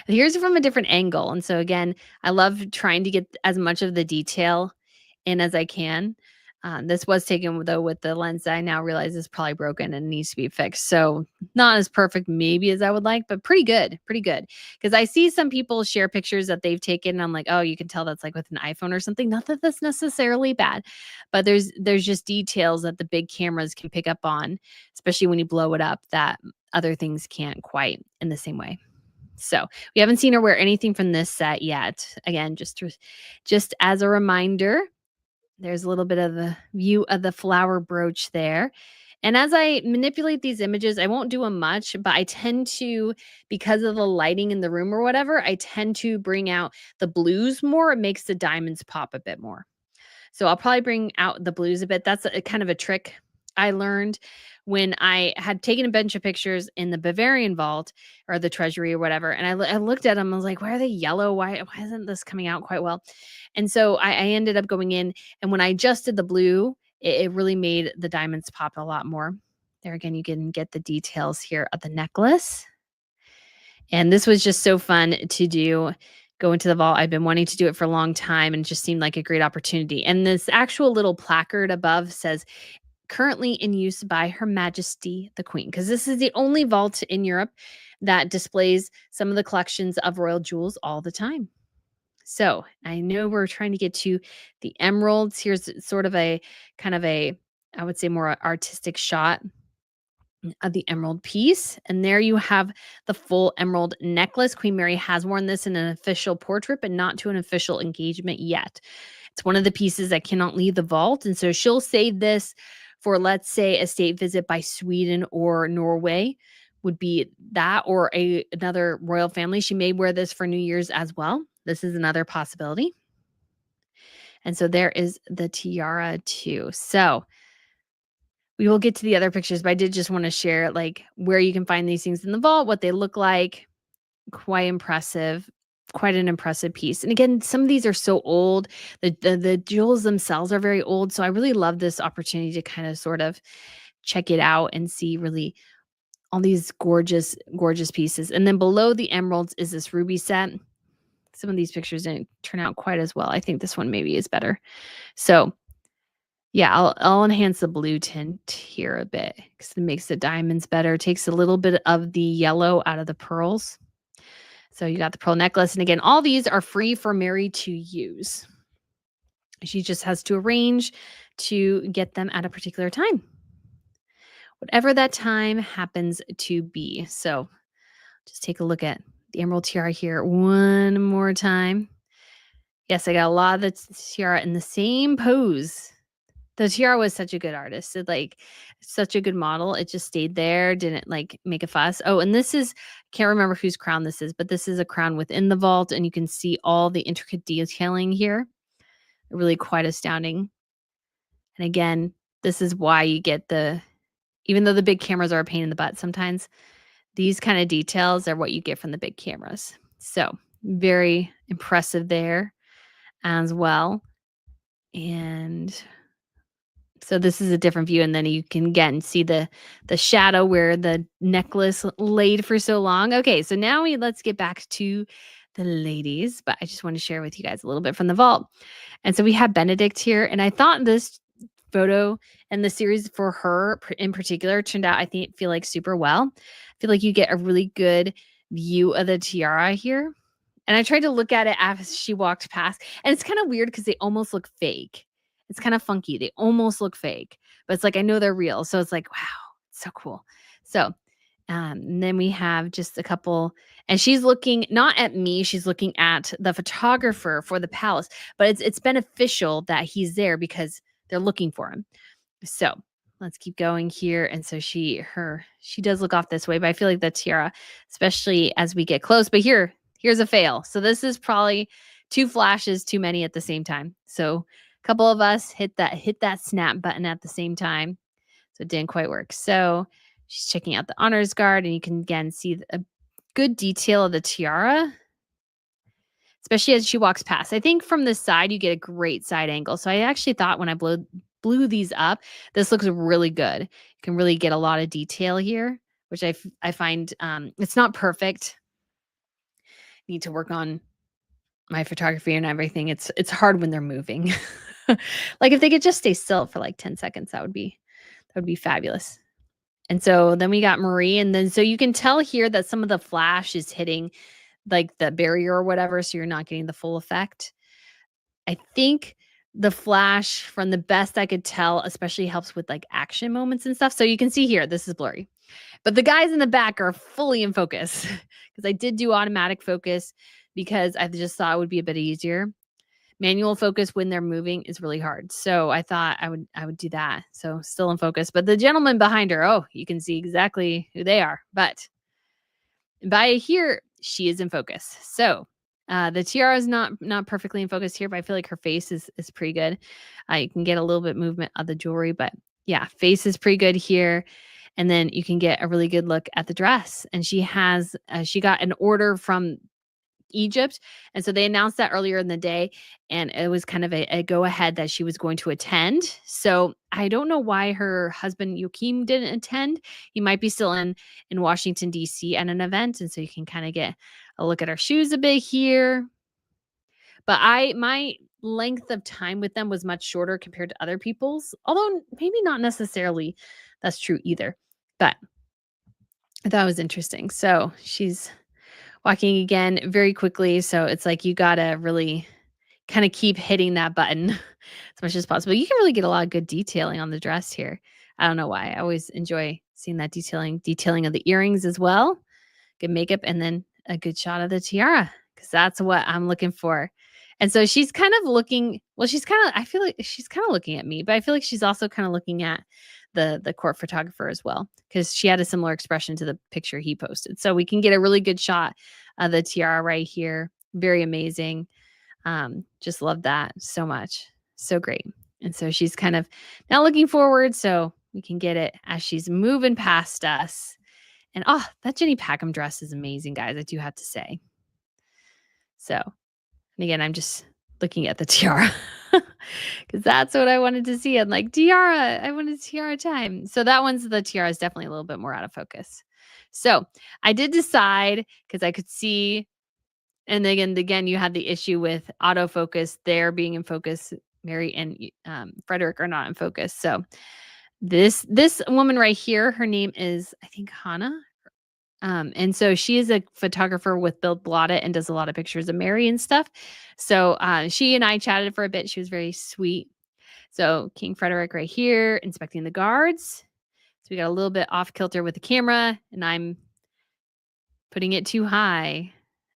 Here's from a different angle. And so again, I love trying to get as much of the detail in as I can. This was taken though with the lens that I now realize is probably broken and needs to be fixed. So not as perfect maybe as I would like, but pretty good, pretty good. Because I see some people share pictures that they've taken. And I'm like, oh, you can tell that's like with an iPhone or something. Not that that's necessarily bad, but there's just details that the big cameras can pick up on, especially when you blow it up, that other things can't quite in the same way. So we haven't seen her wear anything from this set yet. Again, just as a reminder, there's a little bit of the view of the flower brooch there. And as I manipulate these images, I won't do them much, but I tend to, because of the lighting in the room or whatever, I tend to bring out the blues more. It makes the diamonds pop a bit more. So I'll probably bring out the blues a bit. That's a kind of a trick I learned when I had taken a bunch of pictures in the Bavarian vault or the treasury or whatever. And I looked at them. I was like, why are they yellow? Why isn't this coming out quite well? And so I ended up going in, and when I adjusted the blue, it really made the diamonds pop a lot more. There again, you can get the details here of the necklace. And this was just so fun to do. Go into the vault. I've been wanting to do it for a long time and it just seemed like a great opportunity. And this actual little placard above says, currently in use by Her Majesty the Queen, because this is the only vault in Europe that displays some of the collections of royal jewels all the time. So I know we're trying to get to the emeralds. Here's sort of a kind of a, I would say, more artistic shot of the emerald piece. And there you have the full emerald necklace. Queen Mary has worn this in an official portrait, but not to an official engagement yet. It's one of the pieces that cannot leave the vault. And so she'll save this for, let's say, a state visit by Sweden or Norway would be that, or another royal family. She may wear this for New Year's as well. This is another possibility. And so there is the tiara too. So we will get to the other pictures, but I did just want to share like where you can find these things in the vault, what they look like. Quite impressive. Quite an impressive piece. And again, some of these are so old. The jewels themselves are very old. So I really love this opportunity to kind of sort of check it out and see really all these gorgeous, gorgeous pieces. And then below the emeralds is this ruby set. Some of these pictures didn't turn out quite as well. I think this one maybe is better. So yeah, I'll enhance the blue tint here a bit because it makes the diamonds better. It takes a little bit of the yellow out of the pearls. So you got the pearl necklace. And again, all these are free for Mary to use. She just has to arrange to get them at a particular time, whatever that time happens to be. So just take a look at the emerald tiara here one more time. Yes, I got a lot of the tiara in the same pose. The tiara was such a good artist. It like such a good model. It just stayed there, didn't like make a fuss. Oh, and this is, can't remember whose crown this is, but this is a crown within the vault, and you can see all the intricate detailing here. Really quite astounding. And again, this is why you get even though the big cameras are a pain in the butt sometimes, these kind of details are what you get from the big cameras. So very impressive there. as well. And so this is a different view, and then you can again see the shadow where the necklace laid for so long. Okay, so now let's get back to the ladies, but I just want to share with you guys a little bit from the vault. And so we have Benedict here, and I thought this photo and the series for her in particular turned out, I feel like super well. I feel like you get a really good view of the tiara here. And I tried to look at it as she walked past, and it's kind of weird because they almost look fake. It's kind of funky. They almost look fake, but it's like I know they're real. So it's like, wow, it's so cool. So and then we have just a couple, and she's looking not at me, she's looking at the photographer for the palace. But it's beneficial that he's there because they're looking for him. So let's keep going here. And so she does look off this way, but I feel like the tiara, especially as we get close. But here's a fail. So this is probably 2 flashes too many at the same time. So a couple of us hit that snap button at the same time. So it didn't quite work. So she's checking out the honors guard, and you can again see a good detail of the tiara, especially as she walks past. I think from the side, you get a great side angle. So I actually thought when I blew these up, this looks really good. You can really get a lot of detail here, which I find it's not perfect. Need to work on my photography and everything. It's hard when they're moving. Like if they could just stay still for like 10 seconds, that would be fabulous. And so then we got Marie, and then so you can tell here that some of the flash is hitting like the barrier or whatever, so you're not getting the full effect. I think the flash, from the best I could tell, especially helps with like action moments and stuff. So you can see here, this is blurry. But the guys in the back are fully in focus because I did do automatic focus because I just thought it would be a bit easier. Manual focus when they're moving is really hard. So I thought I would do that. So still in focus. But the gentleman behind her, oh, you can see exactly who they are. But by here, she is in focus. So the tiara is not perfectly in focus here, but I feel like her face is pretty good. You can get a little bit movement of the jewelry, but yeah, face is pretty good here. And then you can get a really good look at the dress. And she got an order from Egypt. And so they announced that earlier in the day, and it was kind of a go ahead that she was going to attend. So I don't know why her husband Joachim didn't attend. He might be still in Washington D.C. at an event, and so you can kind of get a look at our shoes a bit here. But my length of time with them was much shorter compared to other people's, although maybe not necessarily that's true either. But I thought it was interesting. So she's walking again very quickly. So it's like you gotta really kind of keep hitting that button as much as possible. You can really get a lot of good detailing on the dress here. I don't know why. I always enjoy seeing that detailing of the earrings as well. Good makeup, and then a good shot of the tiara, because that's what I'm looking for. And so she's kind of looking, well, I feel like she's kind of looking at me, but I feel like she's also kind of looking at the court photographer as well, because she had a similar expression to the picture he posted. So we can get a really good shot of the tiara right here. Very amazing. Just love that so much. So great. And so she's kind of now looking forward, so we can get it as she's moving past us. And oh, that Jenny Packham dress is amazing, guys. I do have to say. So, and again, I'm just looking at the tiara because that's what I wanted to see. I'm like, tiara, I wanted tiara time. So the tiara is definitely a little bit more out of focus. So I did decide, because I could see, and again, you had the issue with autofocus there being in focus. Mary and Frederick are not in focus. So this woman right here, her name is, I think, Hannah. And so she is a photographer with Bill Bloddet and does a lot of pictures of Mary and stuff. So she and I chatted for a bit. She was very sweet. So King Frederick right here inspecting the guards. So we got a little bit off kilter with the camera, and I'm putting it too high.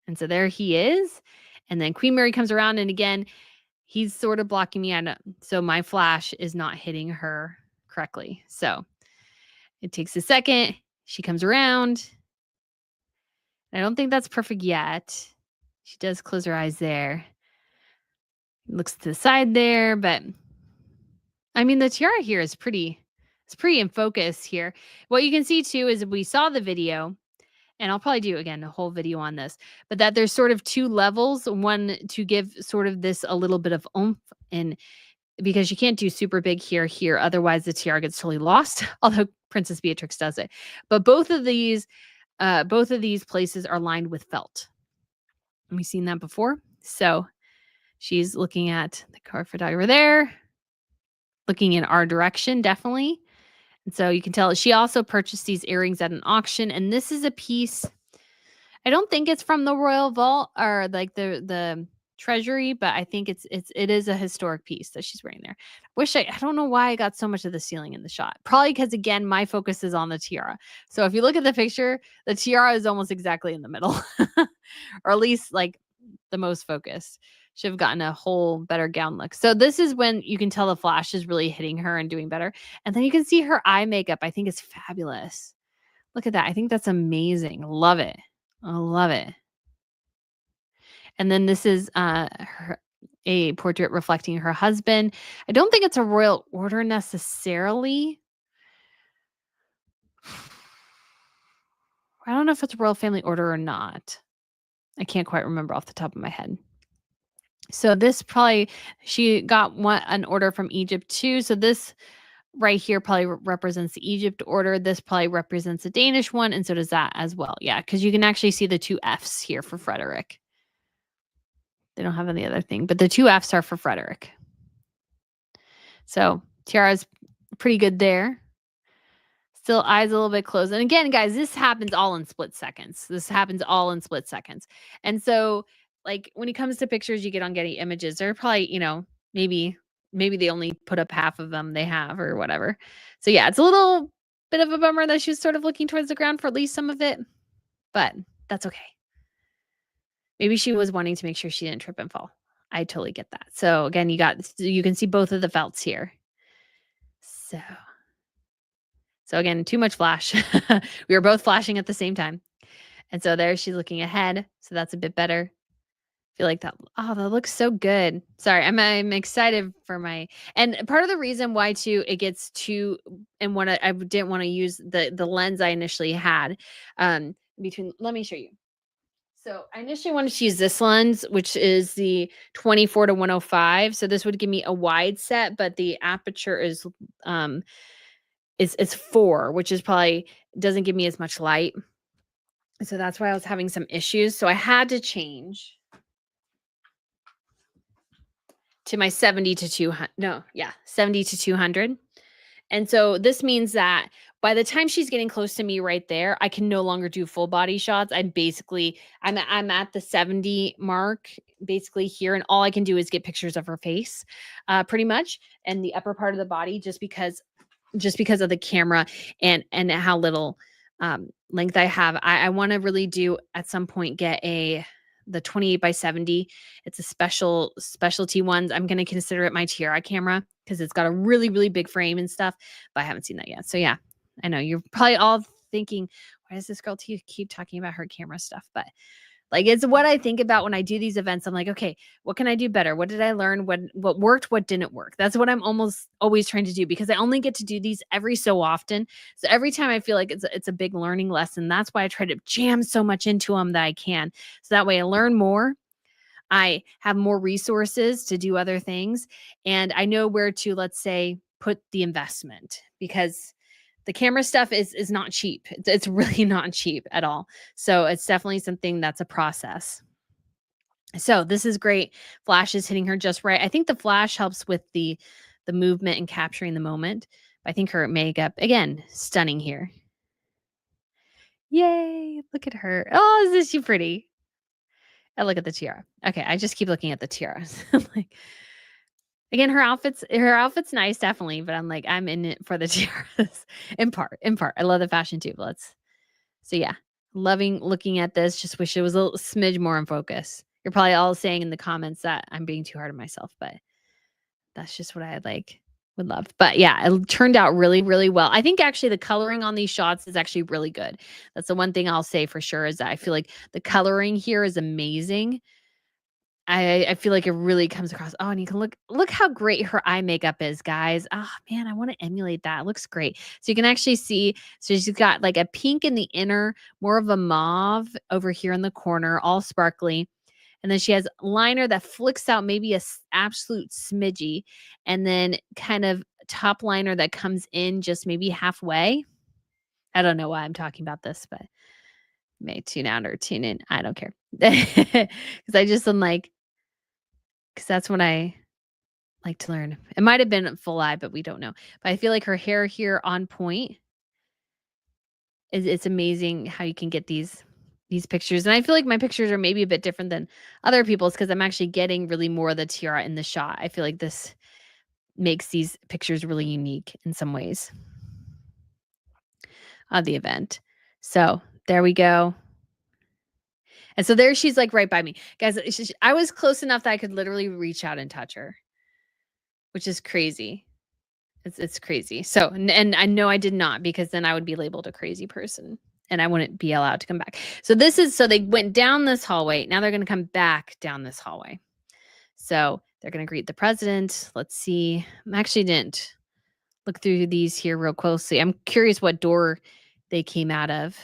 And so there he is. And then Queen Mary comes around, and again, he's sort of blocking me out. So my flash is not hitting her correctly. So it takes a second. She comes around. I don't think that's perfect yet. She does close her eyes there. Looks to the side there, but I mean, the tiara here is it's pretty in focus here. What you can see too is we saw the video, and I'll probably do again a whole video on this, but that there's sort of two levels, one to give sort of this a little bit of oomph, and because you can't do super big here, otherwise the tiara gets totally lost, although Princess Beatrix does it. But both of these places are lined with felt. We've seen that before. So she's looking at the car photographer there, looking in our direction, definitely. And so you can tell she also purchased these earrings at an auction. And this is a piece, I don't think it's from the Royal Vault or like the treasury, but I think it is a historic piece that she's wearing there. I don't know why I got so much of the ceiling in the shot. Probably because again, my focus is on the tiara. So if you look at the picture, the tiara is almost exactly in the middle. Or at least like the most focused. Should have gotten a whole better gown look. So this is when you can tell the flash is really hitting her and doing better. And then you can see her eye makeup. I think it's fabulous. Look at that. I think that's amazing. Love it. I love it. And then this is a portrait reflecting her husband. I don't think it's a royal order necessarily. I don't know if it's a royal family order or not. I can't quite remember off the top of my head. So this probably, she got an order from Egypt too. So this right here probably represents the Egypt order. This probably represents a Danish one. And so does that as well. Yeah, because you can actually see the two Fs here for Frederick. They don't have any other thing, but the two Fs are for Frederick. So tiara's pretty good there. Still eyes a little bit closed. And again, guys, this happens all in split seconds. And so like when it comes to pictures you get on Getty Images, they're probably, maybe they only put up half of them they have or whatever. So yeah, it's a little bit of a bummer that she was sort of looking towards the ground for at least some of it, but that's okay. Maybe she was wanting to make sure she didn't trip and fall. I totally get that. So again, you can see both of the felts here. So again, too much flash. We were both flashing at the same time. And so there she's looking ahead. So that's a bit better. Feel like that. Oh, that looks so good. Sorry, I'm excited for and part of the reason why too it gets too, and what I didn't want to use the lens I initially had let me show you. So I initially wanted to use this lens, which is the 24 to 105. So this would give me a wide set, but the aperture is 4, which is probably doesn't give me as much light. So that's why I was having some issues. So I had to change to my 70 to 200. And so this means that by the time she's getting close to me right there, I can no longer do full body shots. I'm at the 70 mark basically here. And all I can do is get pictures of her face pretty much. And the upper part of the body, just because of the camera and how little length I have. I want to really do at some point get the 28 by 70. It's a specialty ones. I'm going to consider it my Tiara camera because it's got a really, really big frame and stuff, but I haven't seen that yet. So yeah, I know you're probably all thinking, why does this girl keep talking about her camera stuff? But like, it's what I think about when I do these events. I'm like, okay, what can I do better? What did I learn? What worked? What didn't work? That's what I'm almost always trying to do because I only get to do these every so often. So every time I feel like it's a big learning lesson. That's why I try to jam so much into them that I can. So that way I learn more. I have more resources to do other things. And I know where to, let's say, put the investment because the camera stuff is not cheap. It's really not cheap at all. So it's definitely something that's a process. So this is great. Flash is hitting her just right. I think the flash helps with the movement and capturing the moment. I think her makeup, again, stunning here. Yay. Look at her. Oh, isn't she pretty? I look at the tiara. Okay, I just keep looking at the tiaras. Like, again, her outfit's nice, definitely, but I'm in it for the tiaras in part. I love the fashion too. So yeah, loving looking at this. Just wish it was a little smidge more in focus. You're probably all saying in the comments that I'm being too hard on myself, but that's just what I would love. But yeah, it turned out really, really well. I think actually the coloring on these shots is actually really good. That's the one thing I'll say for sure is that I feel like the coloring here is amazing. I feel like it really comes across. Oh, and you can look how great her eye makeup is, guys. Oh man, I want to emulate that. It looks great. So you can actually see, so she's got like a pink in the inner, more of a mauve over here in the corner, all sparkly. And then she has liner that flicks out maybe absolute smidgy, and then kind of top liner that comes in just maybe halfway. I don't know why I'm talking about this, but may tune out or tune in. I don't care. Because I just am like, because that's what I like to learn. It might have been full eye, but we don't know. But I feel like her hair here on point is it's amazing how you can get these pictures. And I feel like my pictures are maybe a bit different than other people's because I'm actually getting really more of the tiara in the shot. I feel like this makes these pictures really unique in some ways of the event. So there we go. And so there she's like right by me. Guys, I was close enough that I could literally reach out and touch her, which is crazy. It's crazy. So, and I know I did not, because then I would be labeled a crazy person and I wouldn't be allowed to come back. So so they went down this hallway. Now they're going to come back down this hallway. So they're going to greet the president. Let's see. I actually didn't look through these here real closely. I'm curious what door they came out of.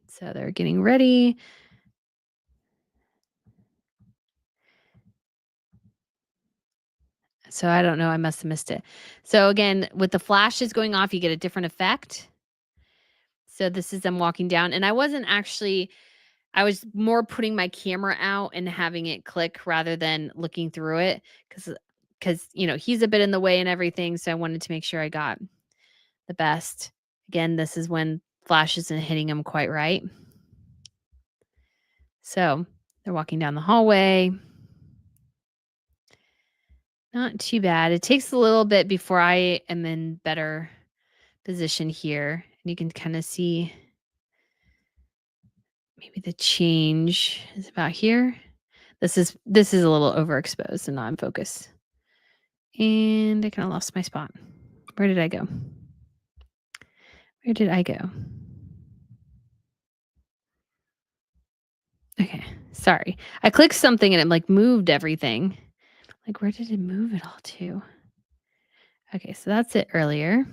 So they're getting ready. So I don't know. I must have missed it. So again, with the flashes going off, you get a different effect. So this is them walking down. And I was more putting my camera out and having it click rather than looking through it, because he's a bit in the way and everything. So I wanted to make sure I got the best. Again, this is when flash isn't hitting him quite right. So they're walking down the hallway. Not too bad. It takes a little bit before I am in better position here. And you can kind of see maybe the change is about here. This is a little overexposed and not in focus. And I kind of lost my spot. Where did I go? Where did I go? Okay, sorry. I clicked something and it like moved everything. Like, where did it move it all to? Okay, so that's it earlier.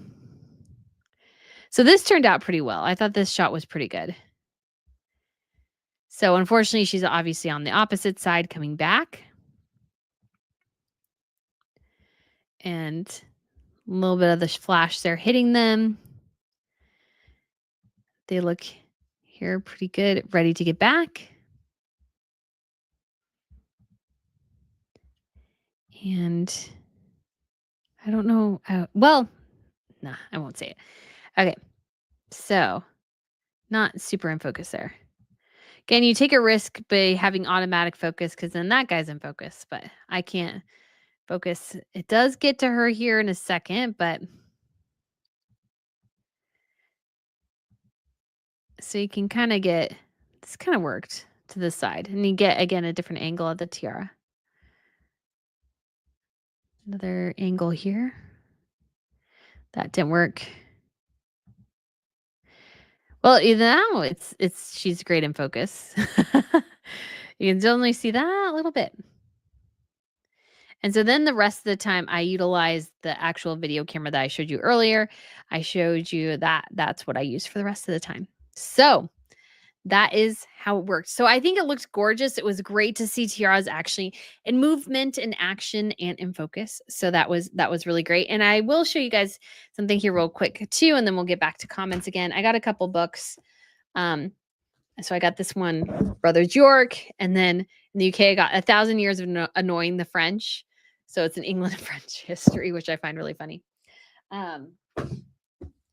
So this turned out pretty well. I thought this shot was pretty good. So unfortunately, she's obviously on the opposite side coming back. And a little bit of the flash there hitting them. They look here pretty good, ready to get back. And I don't know. Well, nah, I won't say it. Okay. So not super in focus there. Again, you take a risk by having automatic focus because then that guy's in focus, but I can't focus. It does get to her here in a second, but so you can kind of get, this kind of worked to the side, and you get, again, a different angle of the tiara. Another angle here. That didn't work. Well, now she's great in focus. You can only see that a little bit. And so then the rest of the time I utilized the actual video camera that I showed you earlier. I showed you that's what I used for the rest of the time. So that is how it worked. So I think it looked gorgeous. It was great to see tiaras actually in movement and action and in focus. So that was really great. And I will show you guys something here real quick too, and then we'll get back to comments again. I got a couple books. So I got this one, Brothers York, and then in the UK I got 1,000 Years of Annoying the French. So it's an England and French history, which I find really funny. And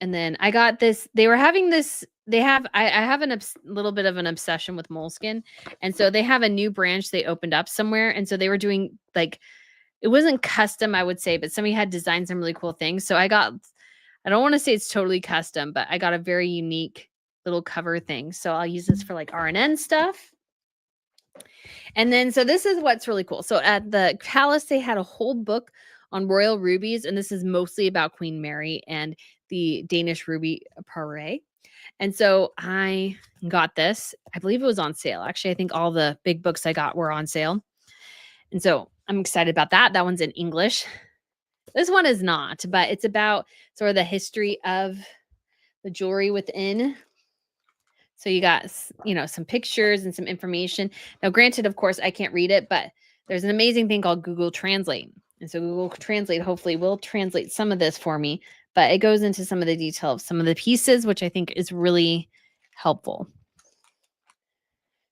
then I got this. They were having this. I have a little bit of an obsession with Moleskine, and so they have a new branch they opened up somewhere, and so they were doing like, it wasn't custom, I would say, but somebody had designed some really cool things. So I don't want to say it's totally custom, but I got a very unique little cover thing. So I'll use this for like RNN stuff. And then, so this is what's really cool. So at the palace, they had a whole book on royal rubies, and this is mostly about Queen Mary and the Danish ruby parure. And so I got this. I believe it was on sale. Actually, I think all the big books I got were on sale. And so I'm excited about that. That one's in English. This one is not, but it's about sort of the history of the jewelry within. So you got, some pictures and some information. Now, granted, of course, I can't read it, but there's an amazing thing called Google Translate. And so Google Translate hopefully will translate some of this for me, but it goes into some of the detail of some of the pieces, which I think is really helpful.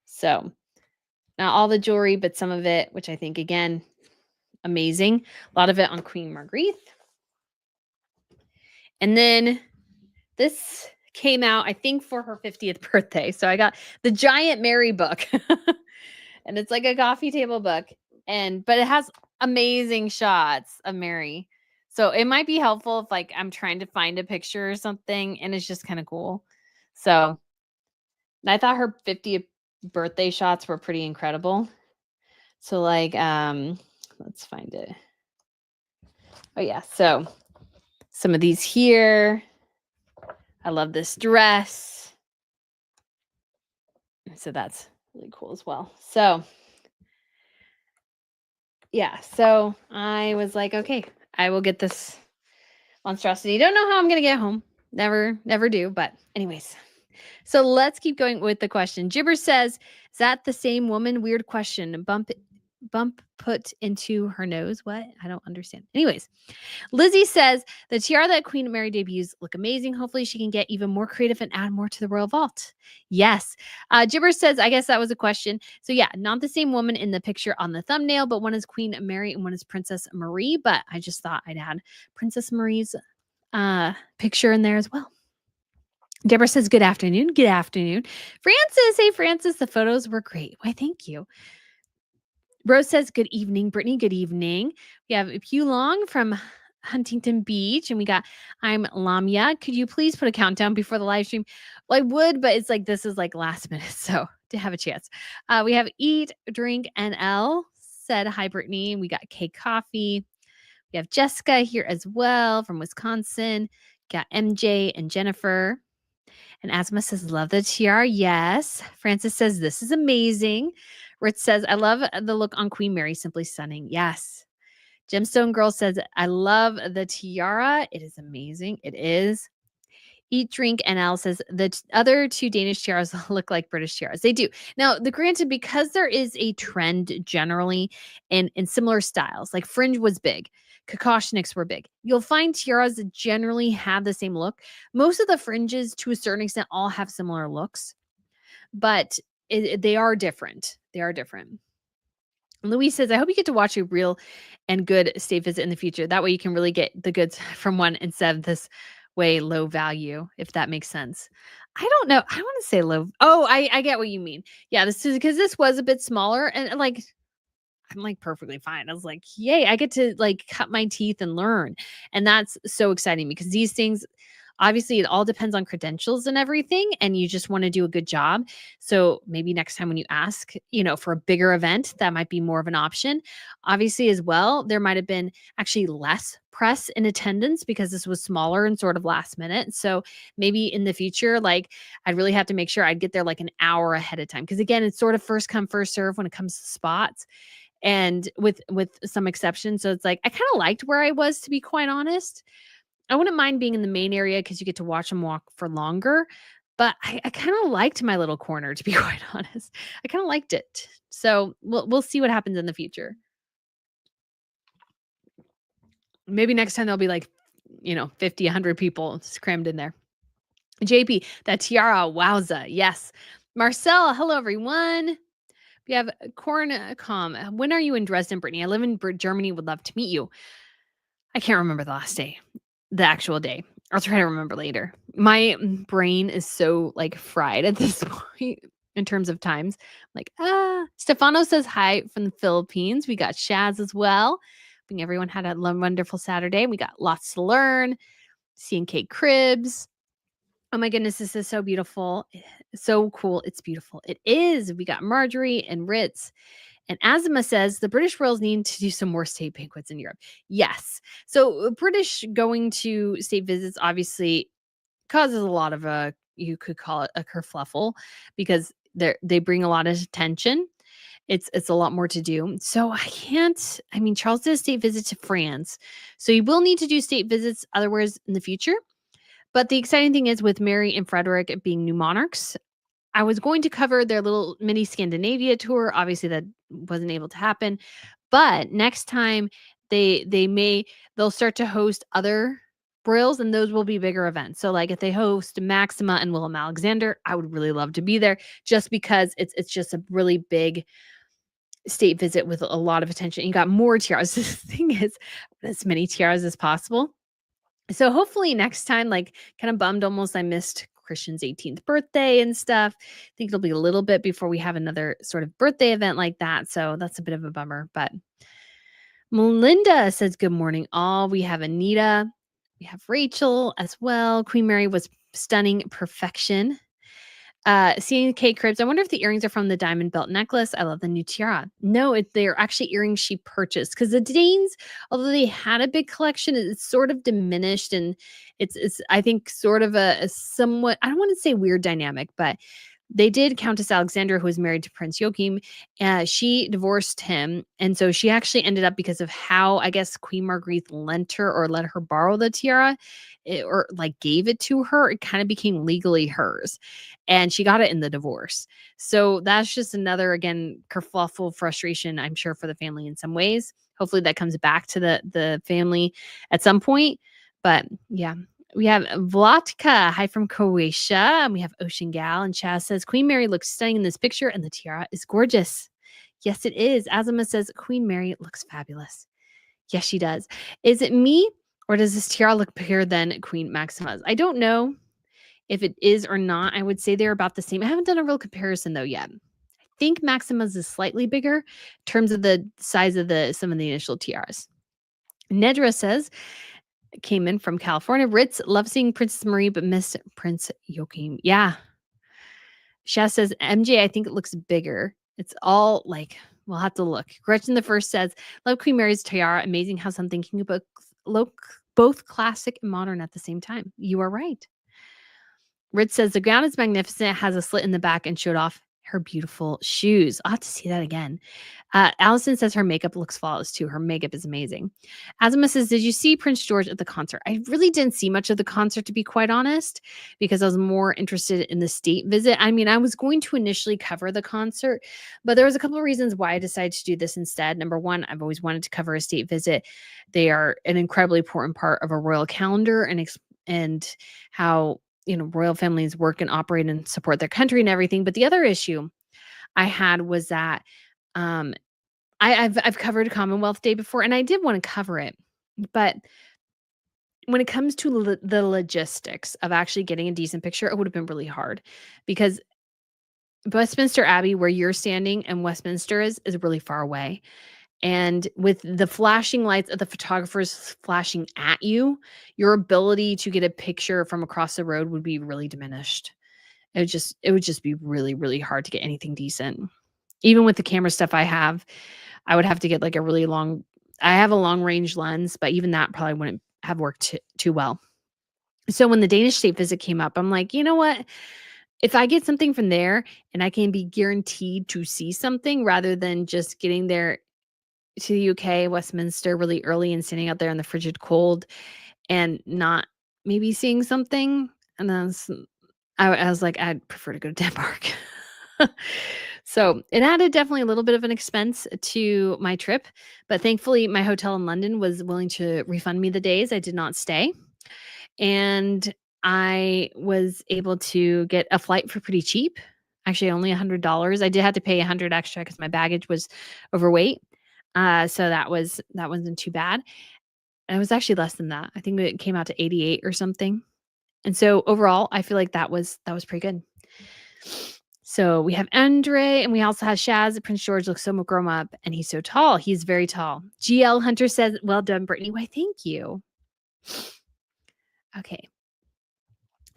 So not all the jewelry, but some of it, which I think, again, amazing. A lot of it on Queen Margrethe. And then this came out, I think, for her 50th birthday. So I got the Giant Mary book. And it's like a coffee table book. But it has amazing shots of Mary. So it might be helpful if like I'm trying to find a picture or something and it's just kind of cool. So I thought her 50th birthday shots were pretty incredible. So like let's find it. Oh yeah, so some of these here. I love this dress. So that's really cool as well. So yeah, so I was like, okay, I will get this monstrosity. Don't know how I'm gonna get home. Never do. But anyways, so let's keep going with the question. Gibber says, "Is that the same woman? Weird question. Bump put into her nose. What? I don't understand. Anyways, Lizzie says the tiara that Queen Mary debuts look amazing. Hopefully she can get even more creative and add more to the royal vault. Yes. Gibber says, I guess that was a question. So yeah, not the same woman in the picture on the thumbnail, but one is Queen Mary and one is Princess Marie. But I just thought I'd add Princess Marie's picture in there as well. Deborah says, good afternoon. Good afternoon. Francis. Hey, Francis. The photos were great. Why, thank you. Rose says, good evening. Brittany, good evening. We have Pew Long from Huntington Beach, and we got I'm Lamia. Could you please put a countdown before the live stream? Well, I would, but it's like this is like last minute, so to have a chance. We have Eat, Drink, NL said hi, Brittany. We got K Coffee. We have Jessica here as well from Wisconsin. Got MJ and Jennifer. And Asma says, love the tiara. Yes. Francis says, this is amazing. Rich says, I love the look on Queen Mary. Simply stunning. Yes. Gemstone Girl says, I love the tiara. It is amazing. It is. Eat, Drink, and Al says, the other two Danish tiaras look like British tiaras. They do. Now, granted, because there is a trend generally in similar styles, like fringe was big. Kokoshniks were big. You'll find tiaras that generally have the same look. Most of the fringes, to a certain extent, all have similar looks, but they are different. They are different. Louise says, I hope you get to watch a real and good state visit in the future. That way you can really get the goods from one instead of this way low value, if that makes sense. I don't know. I want to say low. Oh, I get what you mean. Yeah, this is because this was a bit smaller and like I'm like perfectly fine. I was like, yay, I get to like cut my teeth and learn. And that's so exciting because these things, obviously, it all depends on credentials and everything. And you just want to do a good job. So maybe next time when you ask, for a bigger event, that might be more of an option. Obviously, as well, there might have been actually less press in attendance because this was smaller and sort of last minute. So maybe in the future, like I'd really have to make sure I'd get there like an hour ahead of time. Because again, it's sort of first come, first serve when it comes to spots and with some exceptions. So it's like I kind of liked where I was, to be quite honest. I wouldn't mind being in the main area because you get to watch them walk for longer. But I kind of liked my little corner, to be quite honest. I kind of liked it. So we'll see what happens in the future. Maybe next time there'll be like, 50, 100 people crammed in there. JP, that tiara, wowza. Yes. Marcel, hello, everyone. We have Corncom. When are you in Dresden, Brittany? I live in Germany. Would love to meet you. I can't remember the last day, the actual day. I'll try to remember later. My brain is so like fried at this point in terms of times. Like, Stefano says hi from the Philippines. We got Shaz as well. Hoping everyone had a wonderful Saturday. We got lots to learn. Seeing Kate Cribs. Oh my goodness, this is so beautiful. So cool. It's beautiful. It is. We got Marjorie and Ritz. And Azima says the British royals need to do some more state banquets in Europe. Yes. So British going to state visits obviously causes a lot of you could call it a kerfluffle because they bring a lot of attention. It's a lot more to do. So I mean, Charles did a state visit to France. So he will need to do state visits otherwise in the future. But the exciting thing is with Mary and Frederick being new monarchs, I was going to cover their little mini Scandinavia tour. Obviously, that wasn't able to happen. But next time they'll start to host other royals, and those will be bigger events. So like if they host Maxima and Willem Alexander, I would really love to be there just because it's just a really big state visit with a lot of attention. You got more tiaras. The thing is, as many tiaras as possible. So hopefully next time, like kind of bummed almost I missed Christian's 18th birthday and stuff. I think it'll be a little bit before we have another sort of birthday event like that. So that's a bit of a bummer. But Melinda says, good morning, all. We have Anita. We have Rachel as well. Queen Mary was stunning perfection. Seeing Kate Cribs, I wonder if the earrings are from the diamond belt necklace. I love the new tiara. No, they're actually earrings she purchased because the Danes, although they had a big collection, it's sort of diminished and it's I think sort of a somewhat, I don't want to say weird dynamic, but they did Countess Alexandra, who was married to Prince Joachim. She divorced him. And so she actually ended up, because of how, I guess, Queen Marguerite lent her or let her borrow the tiara or like gave it to her, it kind of became legally hers. And she got it in the divorce. So that's just another, again, kerfuffle frustration, I'm sure, for the family in some ways. Hopefully that comes back to the family at some point. But yeah, we have Vlatka, hi from Croatia. And we have Ocean Gal. And Chaz says, Queen Mary looks stunning in this picture and the tiara is gorgeous. Yes, it is. Azima says, Queen Mary looks fabulous. Yes, she does. Is it me or does this tiara look bigger than Queen Maxima's? I don't know if it is or not. I would say they're about the same. I haven't done a real comparison though yet. I think Maxima's is slightly bigger in terms of the size of some of the initial tiaras. Nedra says, came in from California. Ritz, love seeing Princess Marie, but missed Prince Joachim. Yeah. Shaz says, MJ, I think it looks bigger. It's all like, we'll have to look. Gretchen the First says, love Queen Mary's tiara. Amazing how something can look both classic and modern at the same time. You are right. Ritz says, the gown is magnificent, has a slit in the back and showed off her beautiful shoes. I'll have to see that again. Allison says her makeup looks flawless too. Her makeup is amazing. Azima says, did you see Prince George at the concert? I really didn't see much of the concert, to be quite honest, because I was more interested in the state visit. I mean, I was going to initially cover the concert, but there was a couple of reasons why I decided to do this instead. Number one, I've always wanted to cover a state visit. They are an incredibly important part of a royal calendar and how royal families work and operate and support their country and everything. But the other issue I had was that I've covered Commonwealth Day before, and I did want to cover it, but when it comes to the logistics of actually getting a decent picture, it would have been really hard because Westminster Abbey, where you're standing, and Westminster is really far away. And with the flashing lights of the photographers flashing at you, your ability to get a picture from across the road would be really diminished. It would just be really, really hard to get anything decent. Even with the camera stuff I would have to get like I have a long range lens, but even that probably wouldn't have worked too well. So when the Danish state visit came up, I'm like, you know what? If I get something from there and I can be guaranteed to see something rather than just getting there to the UK, Westminster, really early and standing out there in the frigid cold and not maybe seeing something. And then I was like, I'd prefer to go to Denmark. So it added definitely a little bit of an expense to my trip, but thankfully my hotel in London was willing to refund me the days I did not stay. And I was able to get a flight for pretty cheap, actually only $100. I did have to pay $100 extra because my baggage was overweight. So that wasn't too bad. And it was actually less than that. I think it came out to 88 or something. And so overall, I feel like that was pretty good. So we have Andre, and we also have Shaz. Prince George looks so grown up, and he's so tall. He's very tall. GL Hunter says, well done, Brittany. Why, thank you. Okay.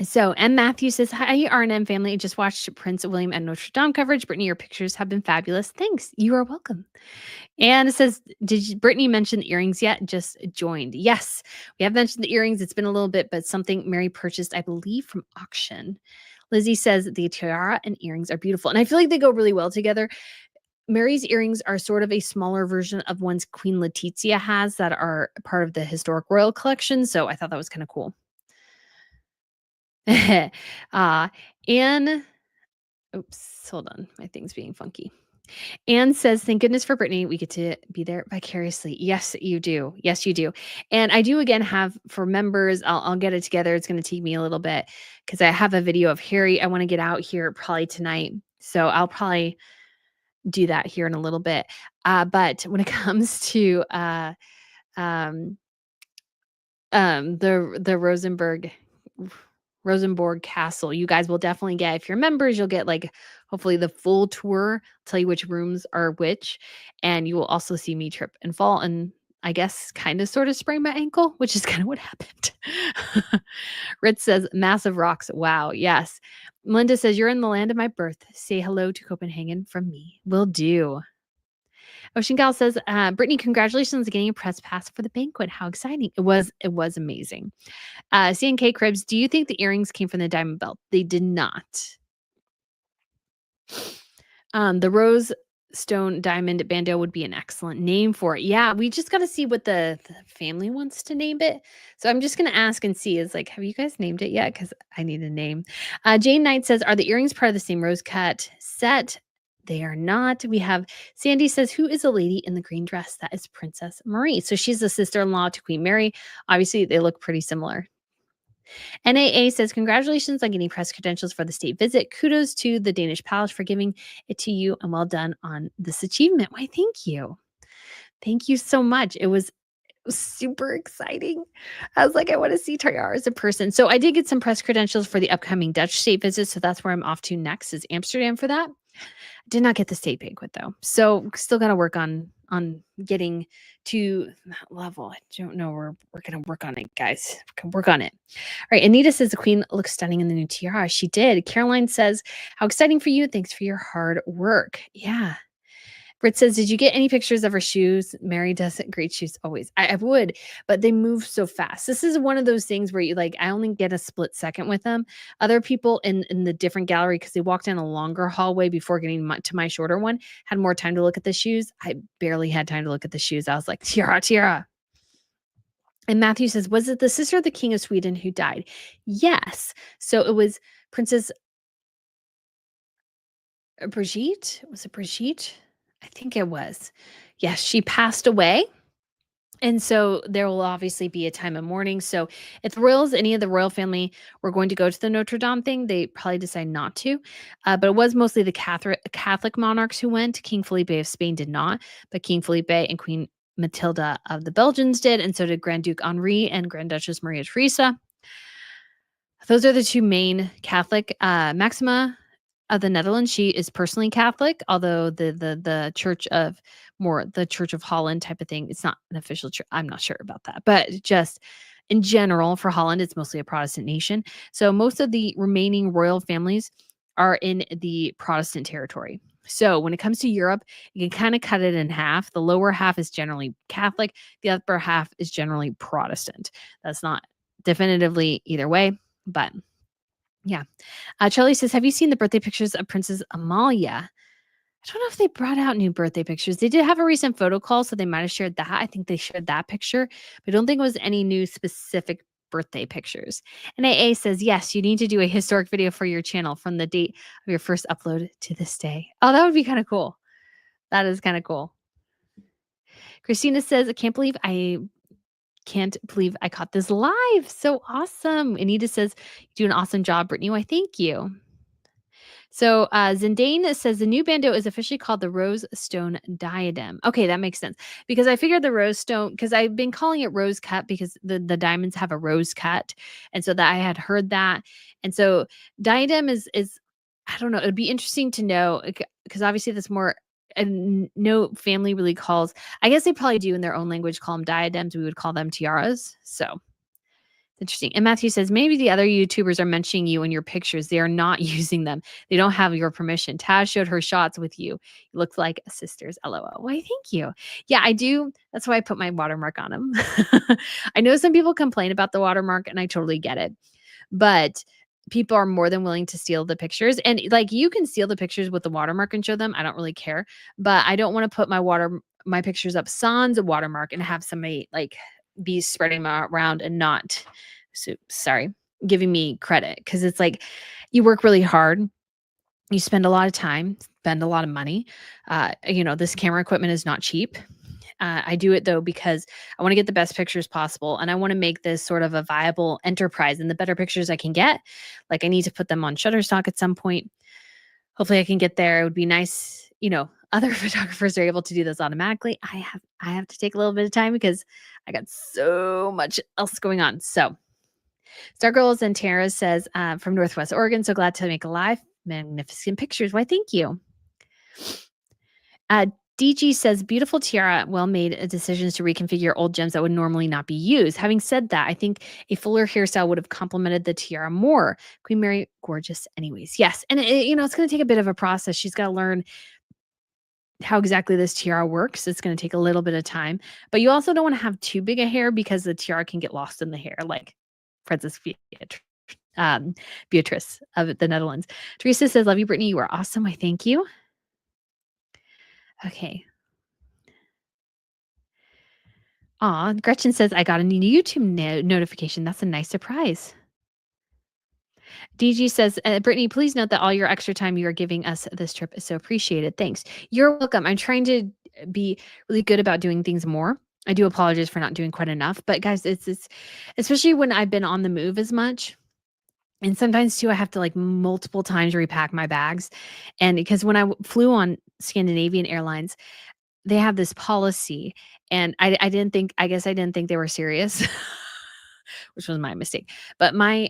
So M. Matthew says, hi, R&M family. I just watched Prince William and Notre Dame coverage. Brittany, your pictures have been fabulous. Thanks. You are welcome. And it says, did Brittany mention the earrings yet? Just joined. Yes, we have mentioned the earrings. It's been a little bit, but something Mary purchased, I believe, from auction Lizzie says the tiara and earrings are beautiful. And I feel like they go really well together. Mary's earrings are sort of a smaller version of ones Queen Letizia has that are part of the historic royal collection. So I thought that was kind of cool. uh, Anne, oops, hold on. My thing's being funky. Anne says, thank goodness for Brittany. We get to be there vicariously. Yes, you do. Yes, you do. And I do again have for members, I'll get it together. It's going to take me a little bit because I have a video of Harry I want to get out here probably tonight. So I'll probably do that here in a little bit. But when it comes to um, the Rosenborg Castle, you guys will definitely get, if you're members, you'll get like hopefully the full tour, tell you which rooms are which, and you will also see me trip and fall and I guess kind of sort of sprain my ankle, which is kind of what happened. Ritz says massive rocks. Wow, yes. Melinda says you're in the land of my birth. Say hello to Copenhagen from me. Will do. Ocean Gal says, Brittany, congratulations on getting a press pass for the banquet. How exciting. It was amazing. CNK Cribs, do you think the earrings came from the diamond belt? They did not. The rose stone diamond bandeau would be an excellent name for it. Yeah, we just got to see what the family wants to name it. So I'm just going to ask and see is like, have you guys named it yet? Because I need a name. Jane Knight says, are the earrings part of the same rose cut set? They are not. We have Sandy says, who is a lady in the green dress? That is Princess Marie. So she's the sister-in-law to Queen Mary. Obviously, they look pretty similar. NAA says, congratulations on getting press credentials for the state visit. Kudos to the Danish Palace for giving it to you and well done on this achievement. Why, thank you. Thank you so much. It was super exciting. I was like, I want to see Tiara as a person. So I did get some press credentials for the upcoming Dutch state visit. So that's where I'm off to next is Amsterdam for that. I did not get the state banquet though. So still got to work on getting to that level. I don't know. We're going to work on it, guys. We can work on it. All right. Anita says the queen looks stunning in the new tiara. She did. Caroline says, how exciting for you. Thanks for your hard work. Yeah. Britt says, did you get any pictures of her shoes? Mary does great shoes always. I would, but they move so fast. This is one of those things where you like, I only get a split second with them. Other people in the different gallery, because they walked down a longer hallway before getting to my shorter one, had more time to look at the shoes. I barely had time to look at the shoes. I was like, Tiara, Tiara. And Matthew says, was it the sister of the king of Sweden who died? Yes. So it was Princess Brigitte. Was it Brigitte? I think it was. Yes, she passed away. And so there will obviously be a time of mourning. So if the royals, any of the royal family were going to go to the Notre Dame thing, they probably decide not to. But it was mostly the Catholic monarchs who went. King Felipe of Spain did not, but King Felipe and Queen Matilda of the Belgians did, and so did Grand Duke Henri and Grand Duchess Maria Theresa. Those are the two main Catholic. Maxima of the Netherlands, she is personally Catholic, although the Church of the Church of Holland type of thing, it's not an official church. I'm not sure about that, but just in general for Holland, it's mostly a Protestant nation. So most of the remaining royal families are in the Protestant territory. So when it comes to Europe, you can kind of cut it in half. The lower half is generally Catholic. The upper half is generally Protestant. That's not definitively either way, but yeah. Charlie says, have you seen the birthday pictures of Princess Amalia? I don't know if they brought out new birthday pictures. They did have a recent photo call, so they might have shared that. I think they shared that picture, but I don't think it was any new specific birthday pictures. And AA says, yes, you need to do a historic video for your channel from the date of your first upload to this day. Oh, that would be kind of cool. That is kind of cool. Christina says, I can't believe I caught this live. So awesome. Anita says, you do an awesome job, Brittany. Why, thank you. So Zindane says the new bandeau is officially called the Rose Stone Diadem. Okay, that makes sense. Because I figured the rose stone, because I've been calling it rose cut because the diamonds have a rose cut. And so that I had heard that. And so diadem is I don't know, it'd be interesting to know because obviously that's more and no family really calls. I guess they probably do in their own language call them diadems. We would call them tiaras. So interesting. And Matthew says, maybe the other YouTubers are mentioning you in your pictures. They are not using them. They don't have your permission. Taz showed her shots with you. You look like sisters. LOL. Why, thank you. Yeah, I do. That's why I put my watermark on them. I know some people complain about the watermark, and I totally get it. But people are more than willing to steal the pictures, and, like, you can steal the pictures with the watermark and show them, I don't really care, but I don't wanna put my pictures up sans a watermark and have somebody, like, be spreading 'em around and not sorry, giving me credit because it's like, you work really hard, you spend a lot of time, spend a lot of money, this camera equipment is not cheap. I do it though because I want to get the best pictures possible and I want to make this sort of a viable enterprise. And the better pictures I can get, like I need to put them on Shutterstock at some point. Hopefully I can get there. It would be nice, other photographers are able to do this automatically. I have to take a little bit of time because I got so much else going on. So Stargirls and Tiara says from Northwest Oregon, so glad to make live magnificent pictures. Why, thank you. DG says, beautiful tiara, well made decisions to reconfigure old gems that would normally not be used. Having said that, I think a fuller hairstyle would have complemented the tiara more. Queen Mary, gorgeous anyways. Yes. And it's going to take a bit of a process. She's got to learn how exactly this tiara works. It's going to take a little bit of time, but you also don't want to have too big a hair because the tiara can get lost in the hair, like Princess Beatrice of the Netherlands. Teresa says, love you, Brittany. You are awesome. I thank you. Okay. Aw, Gretchen says, I got a new YouTube notification. That's a nice surprise. DG says, Brittany, please note that all your extra time you are giving us this trip is so appreciated. Thanks. You're welcome. I'm trying to be really good about doing things more. I do apologize for not doing quite enough. But guys, it's especially when I've been on the move as much. And sometimes too, I have to like multiple times repack my bags. And because when I flew on Scandinavian Airlines, they have this policy and I guess I didn't think they were serious, which was my mistake. But my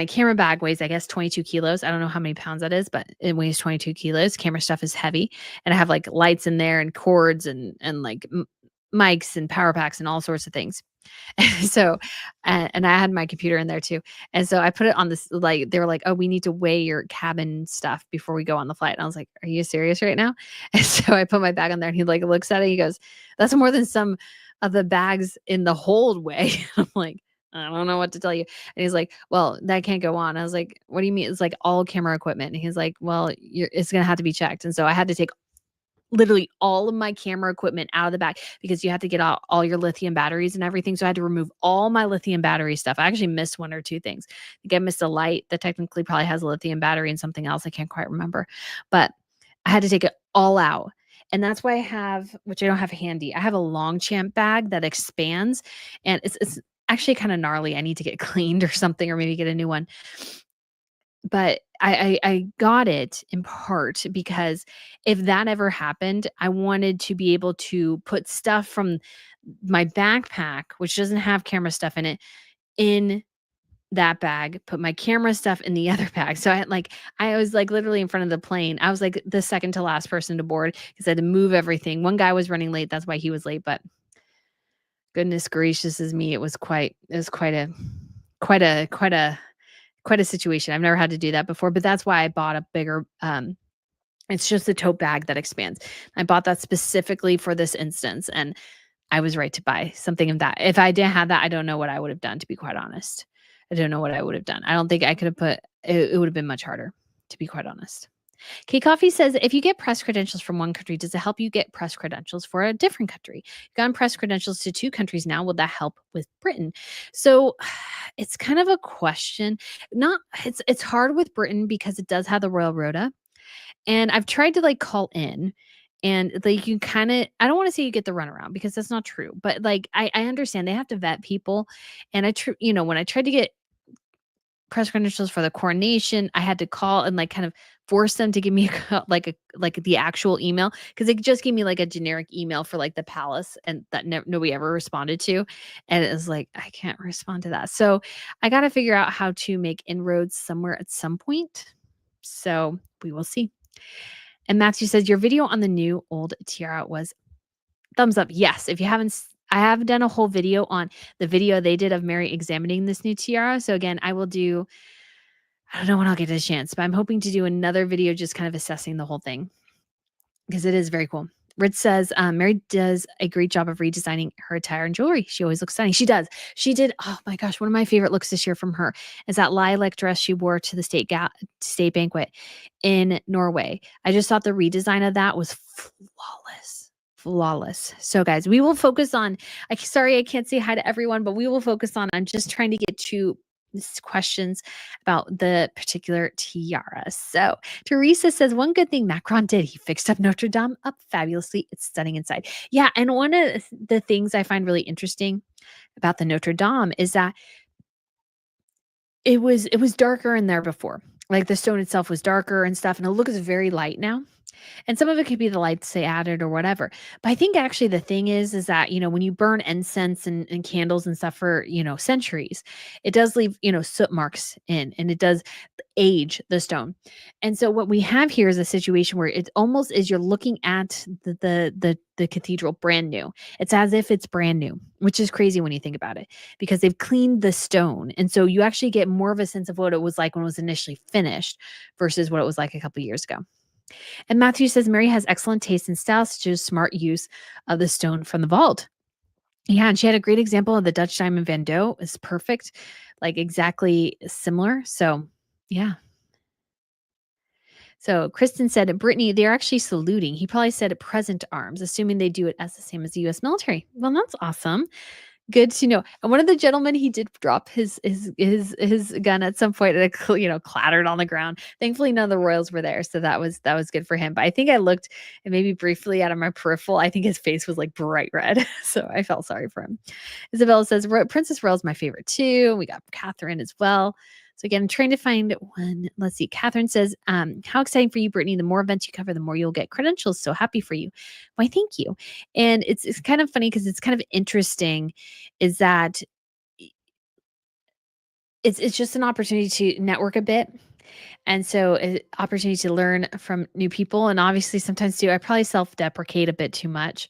camera bag weighs, I guess, 22 kilos. I don't know how many pounds that is, but it weighs 22 kilos. Camera stuff is heavy. And I have like lights in there and cords and like mics and power packs and all sorts of things. So, and I had my computer in there too. And so I put it on this, like, they were like, oh, we need to weigh your cabin stuff before we go on the flight. And I was like, are you serious right now? And so I put my bag on there and he like looks at it. He goes, that's more than some of the bags in the hold weigh. I'm like, I don't know what to tell you. And he's like, well, that can't go on. I was like, what do you mean? It's like all camera equipment. And he's like, well, it's going to have to be checked. And so I had to take literally all of my camera equipment out of the bag because you have to get out all your lithium batteries and everything. So I had to remove all my lithium battery stuff. I actually missed one or two things. I think I missed a light that technically probably has a lithium battery and something else. I can't quite remember, but I had to take it all out. And that's why I have, which I don't have handy, I have a Longchamp bag that expands and it's actually kind of gnarly. I need to get cleaned or something, or maybe get a new one. But I got it in part because if that ever happened, I wanted to be able to put stuff from my backpack, which doesn't have camera stuff in that bag, put my camera stuff in the other bag. So I was like literally in front of the plane. I was like the second to last person to board because I had to move everything. One guy was running late. That's why he was late. But goodness gracious is me. It was quite a situation. I've never had to do that before, but that's why I bought a bigger, it's just a tote bag that expands. I bought that specifically for this instance, and I was right to buy something of that. If I didn't have that, I don't know what I would have done, to be quite honest. I don't know what I would have done. I don't think I could have put, it would have been much harder, to be quite honest. K Coffee says, if you get press credentials from one country, does it help you get press credentials for a different country? You've gotten press credentials to 2 countries now. Will that help with Britain? So it's kind of a question. It's hard with Britain because it does have the Royal Rota. And I've tried to like call in and like you kind of, I don't want to say you get the runaround because that's not true, but like I understand they have to vet people. And when I tried to get press credentials for the coronation, I had to call and like kind of force them to give me like the actual email because they just gave me like a generic email for like the palace and that nobody ever responded to. And it was like, I can't respond to that. So I got to figure out how to make inroads somewhere at some point. So we will see. And Matthew says, your video on the new old tiara was thumbs up. Yes. If you haven't, I have done a whole video on the video they did of Mary examining this new tiara. So again, I don't know when I'll get a chance, but I'm hoping to do another video just kind of assessing the whole thing because it is very cool. Ritz says, Mary does a great job of redesigning her attire and jewelry. She always looks stunning. She does. She did. Oh my gosh, one of my favorite looks this year from her is that lilac dress she wore to the state banquet in Norway. I just thought the redesign of that was flawless. Flawless. So, guys, we will focus on. Sorry, I can't say hi to everyone, but we will focus on. I'm just trying to get to questions about the particular tiara. So, Teresa says one good thing Macron did, he fixed up Notre Dame up fabulously. It's stunning inside. Yeah, and one of the things I find really interesting about the Notre Dame is that it was darker in there before. Like the stone itself was darker and stuff, and it looks very light now. And some of it could be the lights they added or whatever. But I think actually the thing is that, when you burn incense and candles and stuff for, centuries, it does leave, soot marks in, and it does age the stone. And so what we have here is a situation where it's almost as you're looking at the cathedral brand new. It's as if it's brand new, which is crazy when you think about it, because they've cleaned the stone. And so you actually get more of a sense of what it was like when it was initially finished versus what it was like a couple years ago. And Matthew says Mary has excellent taste and style, such as smart use of the stone from the vault. Yeah, and she had a great example of the Dutch diamond Van Doe. Is perfect, like exactly similar. So, yeah. So Kristen said, Brittany, they're actually saluting. He probably said present arms, assuming they do it as the same as the U.S. military. Well, that's awesome. Good to know. And one of the gentlemen, he did drop his gun at some point, and it clattered on the ground. Thankfully, none of the royals were there, so that was good for him. But I think I looked, and maybe briefly out of my peripheral, I think his face was like bright red, so I felt sorry for him. Isabella says Princess Royal is my favorite too. We got Catherine as well. So again, I'm trying to find one. Let's see. Catherine says, how exciting for you, Brittany. The more events you cover, the more you'll get credentials. So happy for you. Why, thank you. And it's kind of funny because it's kind of interesting is that it's just an opportunity to network a bit. And so an opportunity to learn from new people. And obviously sometimes too, I probably self-deprecate a bit too much.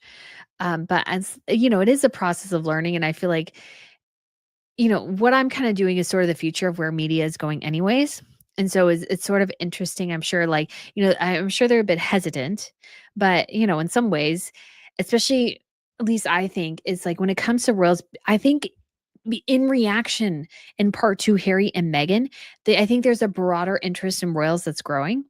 But as it is a process of learning. And I feel like what I'm kind of doing is sort of the future of where media is going anyways. And so it's sort of interesting. I'm sure I'm sure they're a bit hesitant, but in some ways, especially at least I think is like when it comes to royals, I think in reaction in part to Harry and Meghan, I think there's a broader interest in royals that's growing.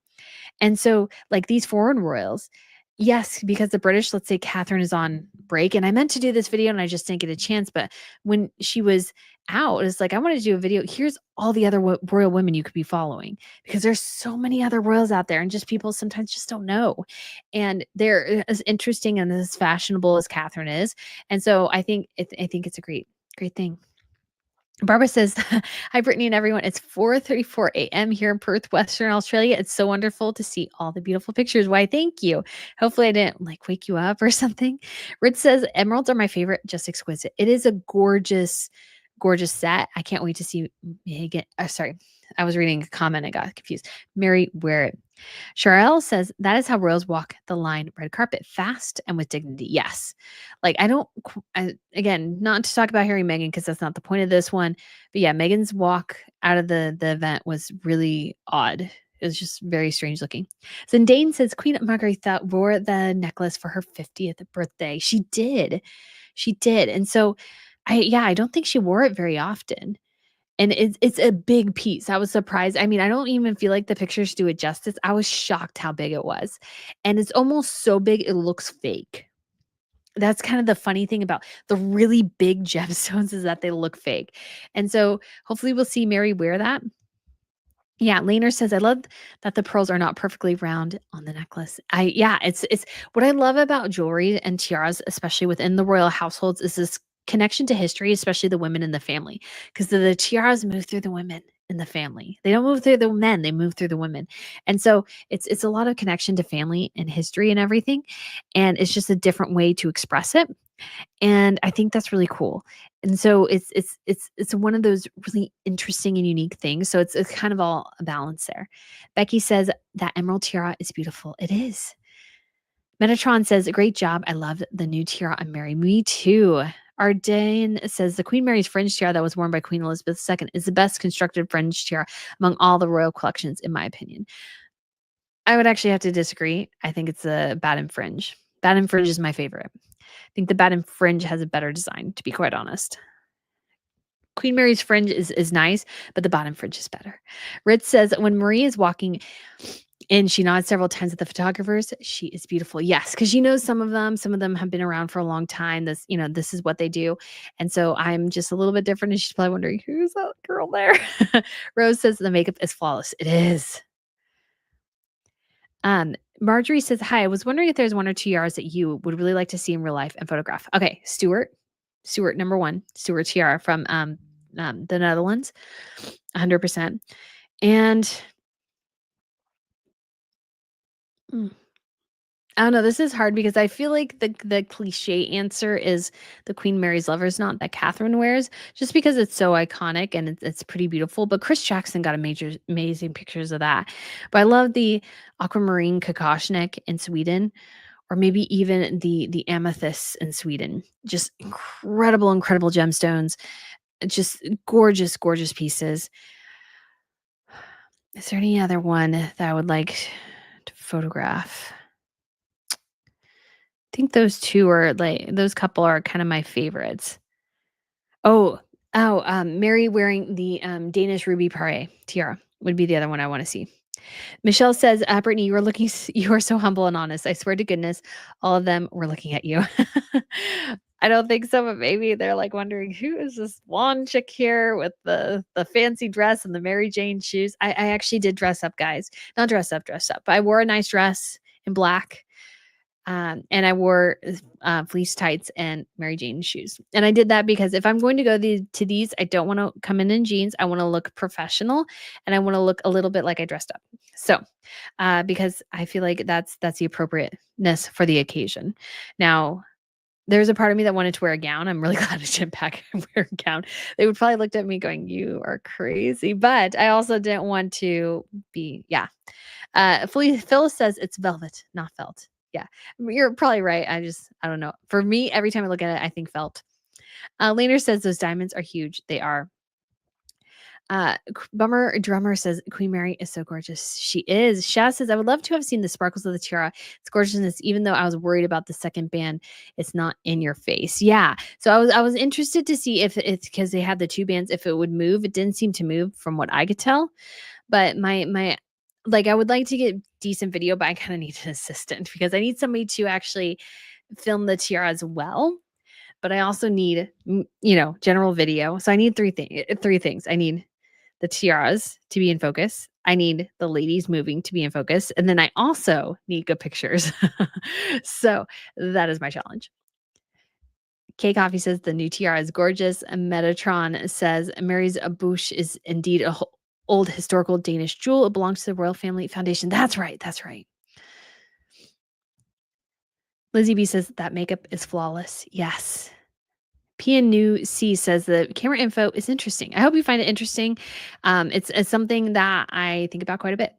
And so, like these foreign royals, yes, because the British, let's say Catherine is on break, and I meant to do this video and I just didn't get a chance. But when she was out, it's like, I wanted to do a video. Here's all the other royal women you could be following because there's so many other royals out there, and just people sometimes just don't know. And they're as interesting and as fashionable as Catherine is. And so I think it's a great, great thing. Barbara says, hi, Brittany and everyone. It's 4:34 a.m. here in Perth, Western Australia. It's so wonderful to see all the beautiful pictures. Why, thank you. Hopefully I didn't wake you up or something. Rich says, emeralds are my favorite, just exquisite. It is a gorgeous, gorgeous set. I can't wait to see Megan. Sorry, I was reading a comment. I got confused. Mary, wear it. Sharelle says, that is how royals walk the line red carpet, fast and with dignity. Yes. Again, not to talk about Harry and Meghan because that's not the point of this one. But yeah, Meghan's walk out of the event was really odd. It was just very strange looking. Zendane says, Queen Margrethe wore the necklace for her 50th birthday. She did. She did. And so, I don't think she wore it very often. And it's a big piece. I was surprised. I mean, I don't even feel like the pictures do it justice. I was shocked how big it was. And it's almost so big it looks fake. That's kind of the funny thing about the really big gemstones is that they look fake. And so hopefully we'll see Mary wear that. Yeah, Laner says, I love that the pearls are not perfectly round on the necklace. It's what I love about jewelry and tiaras, especially within the royal households, is this connection to history, especially the women in the family. Because the tiaras move through the women in the family. They don't move through the men, they move through the women. And so it's a lot of connection to family and history and everything. And it's just a different way to express it. And I think that's really cool. And so it's one of those really interesting and unique things. So it's kind of all a balance there. Becky says that emerald tiara is beautiful. It is. Metatron says, great job. I love the new tiara on Mary. Me too. Ardane says the Queen Mary's fringe tiara that was worn by Queen Elizabeth II is the best constructed fringe tiara among all the royal collections, in my opinion. I would actually have to disagree. I think it's a bad in fringe. Bat and Fringe is my favorite. I think the Bat and Fringe has a better design, to be quite honest. Queen Mary's fringe is nice, but the bottom fringe is better. Ritz says when Marie is walking in, she nods several times at the photographers. She is beautiful. Yes, because she knows some of them. Some of them have been around for a long time. This is what they do. And so I'm just a little bit different. And she's probably wondering, who's that girl there? Rose says the makeup is flawless. It is. Marjorie says, hi, I was wondering if there's one or two yards that you would really like to see in real life and photograph. Okay, Stuart, number one, Stuart Tiara from the Netherlands, 100%. And I don't know, this is hard because I feel like the cliche answer is the Queen Mary's Lover's Knot that Catherine wears, just because it's so iconic and it's pretty beautiful. But Chris Jackson got amazing pictures of that. But I love the aquamarine Kokoshnik in Sweden, or maybe even the amethysts in Sweden. Just incredible gemstones. Just gorgeous, gorgeous pieces. Is there any other one that I would like to photograph? I think those those couple are kind of my favorites. Mary wearing the Danish ruby paré tiara would be the other one I want to see. Michelle says, Brittany, you are so humble and honest. I swear to goodness, all of them were looking at you. I don't think so, but maybe they're like wondering who is this blonde chick here with the fancy dress and the Mary Jane shoes. I actually did dress up, guys. Not dress up, but I wore a nice dress in black. And I wore fleece tights and Mary Jane shoes. And I did that because if I'm going to go to these, I don't want to come in jeans. I want to look professional and I want to look a little bit like I dressed up. So, because I feel like that's the appropriateness for the occasion. Now, there's a part of me that wanted to wear a gown. I'm really glad I didn't pack and wear a gown. They would probably looked at me going, you are crazy. But I also didn't want to be, yeah. Phyllis says it's velvet, not felt. Yeah, you're probably right. I don't know. For me, every time I look at it, I think felt. Laner says those diamonds are huge. They are. Bummer Drummer says Queen Mary is so gorgeous. She is. Shaz says I would love to have seen the sparkles of the tiara. It's gorgeousness, even though I was worried about the second band. It's not in your face. Yeah. So I was interested to see if it's because they had the two bands, if it would move. It didn't seem to move from what I could tell. But my like I would like to get decent video, but I kind of need an assistant because I need somebody to actually film the tiara as well. But I also need, general video. So I need three things. I need the tiaras to be in focus. I need the ladies moving to be in focus. And then I also need good pictures. So that is my challenge. K Coffee says the new tiara is gorgeous. And Metatron says Mary's bouche is indeed a old historical Danish jewel. It belongs to the Royal Family Foundation. That's right. That's right. Lizzie B says that makeup is flawless. Yes. New C says the camera info is interesting. I hope you find it interesting. It's something that I think about quite a bit.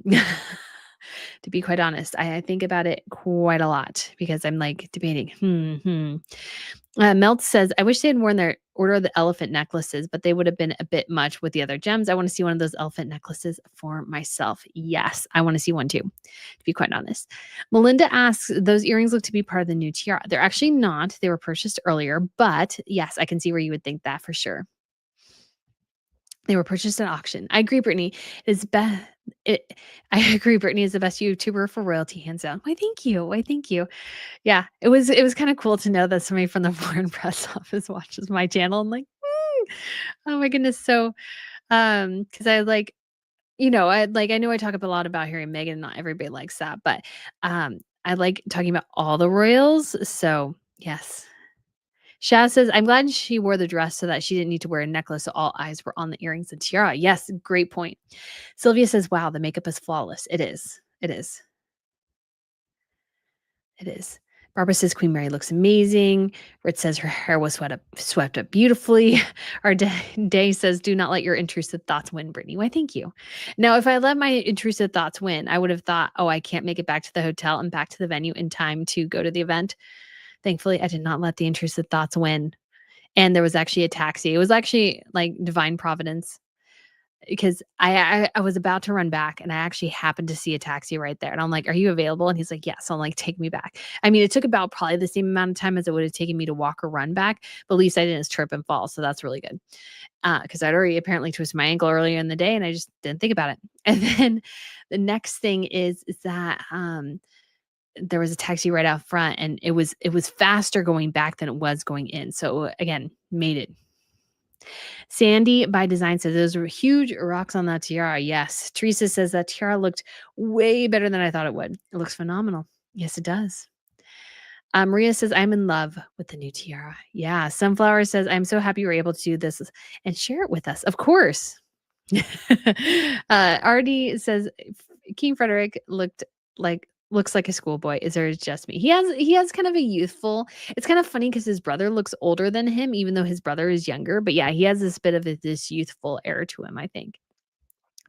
To be quite honest, I think about it quite a lot because I'm like debating. Melt says, I wish they had worn their Order of the Elephant necklaces, but they would have been a bit much with the other gems. I want to see one of those elephant necklaces for myself. Yes, I want to see one too, to be quite honest. Melinda asks, those earrings look to be part of the new tiara. They're actually not. They were purchased earlier, but yes, I can see where you would think that for sure. They were purchased at auction. I agree, Brittany. I agree, Brittany is the best YouTuber for royalty, hands down. Why, thank you. Why, thank you. Yeah, it was kind of cool to know that somebody from the Foreign Press Office watches my channel. I'm like, oh my goodness. So, because I like, I know I talk a lot about Harry and Meghan, and not everybody likes that, but I like talking about all the royals. So yes. Shaz says, I'm glad she wore the dress so that she didn't need to wear a necklace, so all eyes were on the earrings and tiara. Yes, great point. Sylvia says, wow, the makeup is flawless. It is. It is. It is. Barbara says Queen Mary looks amazing. Rit says her hair was swept up beautifully. Our day says, do not let your intrusive thoughts win, Brittany. Why, thank you. Now, if I let my intrusive thoughts win, I would have thought, oh, I can't make it back to the hotel and back to the venue in time to go to the event. Thankfully, I did not let the intrusive thoughts win. And there was actually a taxi. It was actually like divine providence. because I was about to run back, and I actually happened to see a taxi right there, and I'm like, "Are you available?" And he's like, "Yes." So I'm like, "Take me back." I mean, it took about probably the same amount of time as it would have taken me to walk or run back, but at least I didn't trip and fall, so that's really good. Because I'd already apparently twisted my ankle earlier in the day, and I just didn't think about it. And then the next thing is that, there was a taxi right out front, and it was faster going back than it was going in, so again, made it. Sandy by Design says those were huge rocks on that tiara. Yes. Teresa says that tiara looked way better than I thought it would. It looks phenomenal. Yes, it does. Maria says, I'm in love with the new tiara. Yeah. Sunflower says, I'm so happy you were able to do this and share it with us. Of course. Artie says, King Frederick looks like a schoolboy. Is there just me? He has kind of a youthful. It's kind of funny because his brother looks older than him, even though his brother is younger. But yeah, he has this bit of this youthful air to him, I think.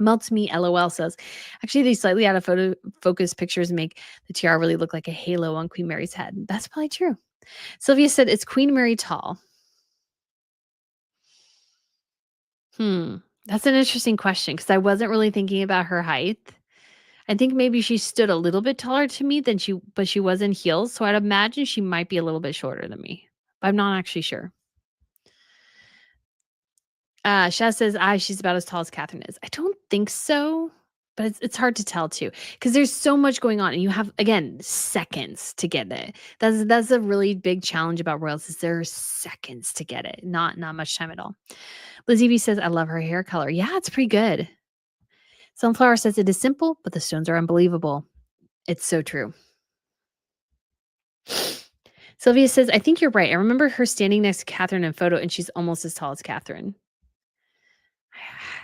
Melts me, LOL says. Actually, these slightly out of photo focus pictures make the tiara really look like a halo on Queen Mary's head. That's probably true. Sylvia said, "It's Queen Mary tall?" Hmm. That's an interesting question because I wasn't really thinking about her height. I think maybe she stood a little bit taller to me than but she was in heels, so I'd imagine she might be a little bit shorter than me. But I'm not actually sure. Shaz says, she's about as tall as Catherine is." I don't think so, but it's hard to tell too because there's so much going on, and you have again seconds to get it. That's a really big challenge about royals is there are seconds to get it, not much time at all. Lizzie B says, "I love her hair color." Yeah, it's pretty good. Sunflower says it is simple, but the stones are unbelievable. It's so true. Sylvia says, I think you're right. I remember her standing next to Catherine in photo, and she's almost as tall as Catherine.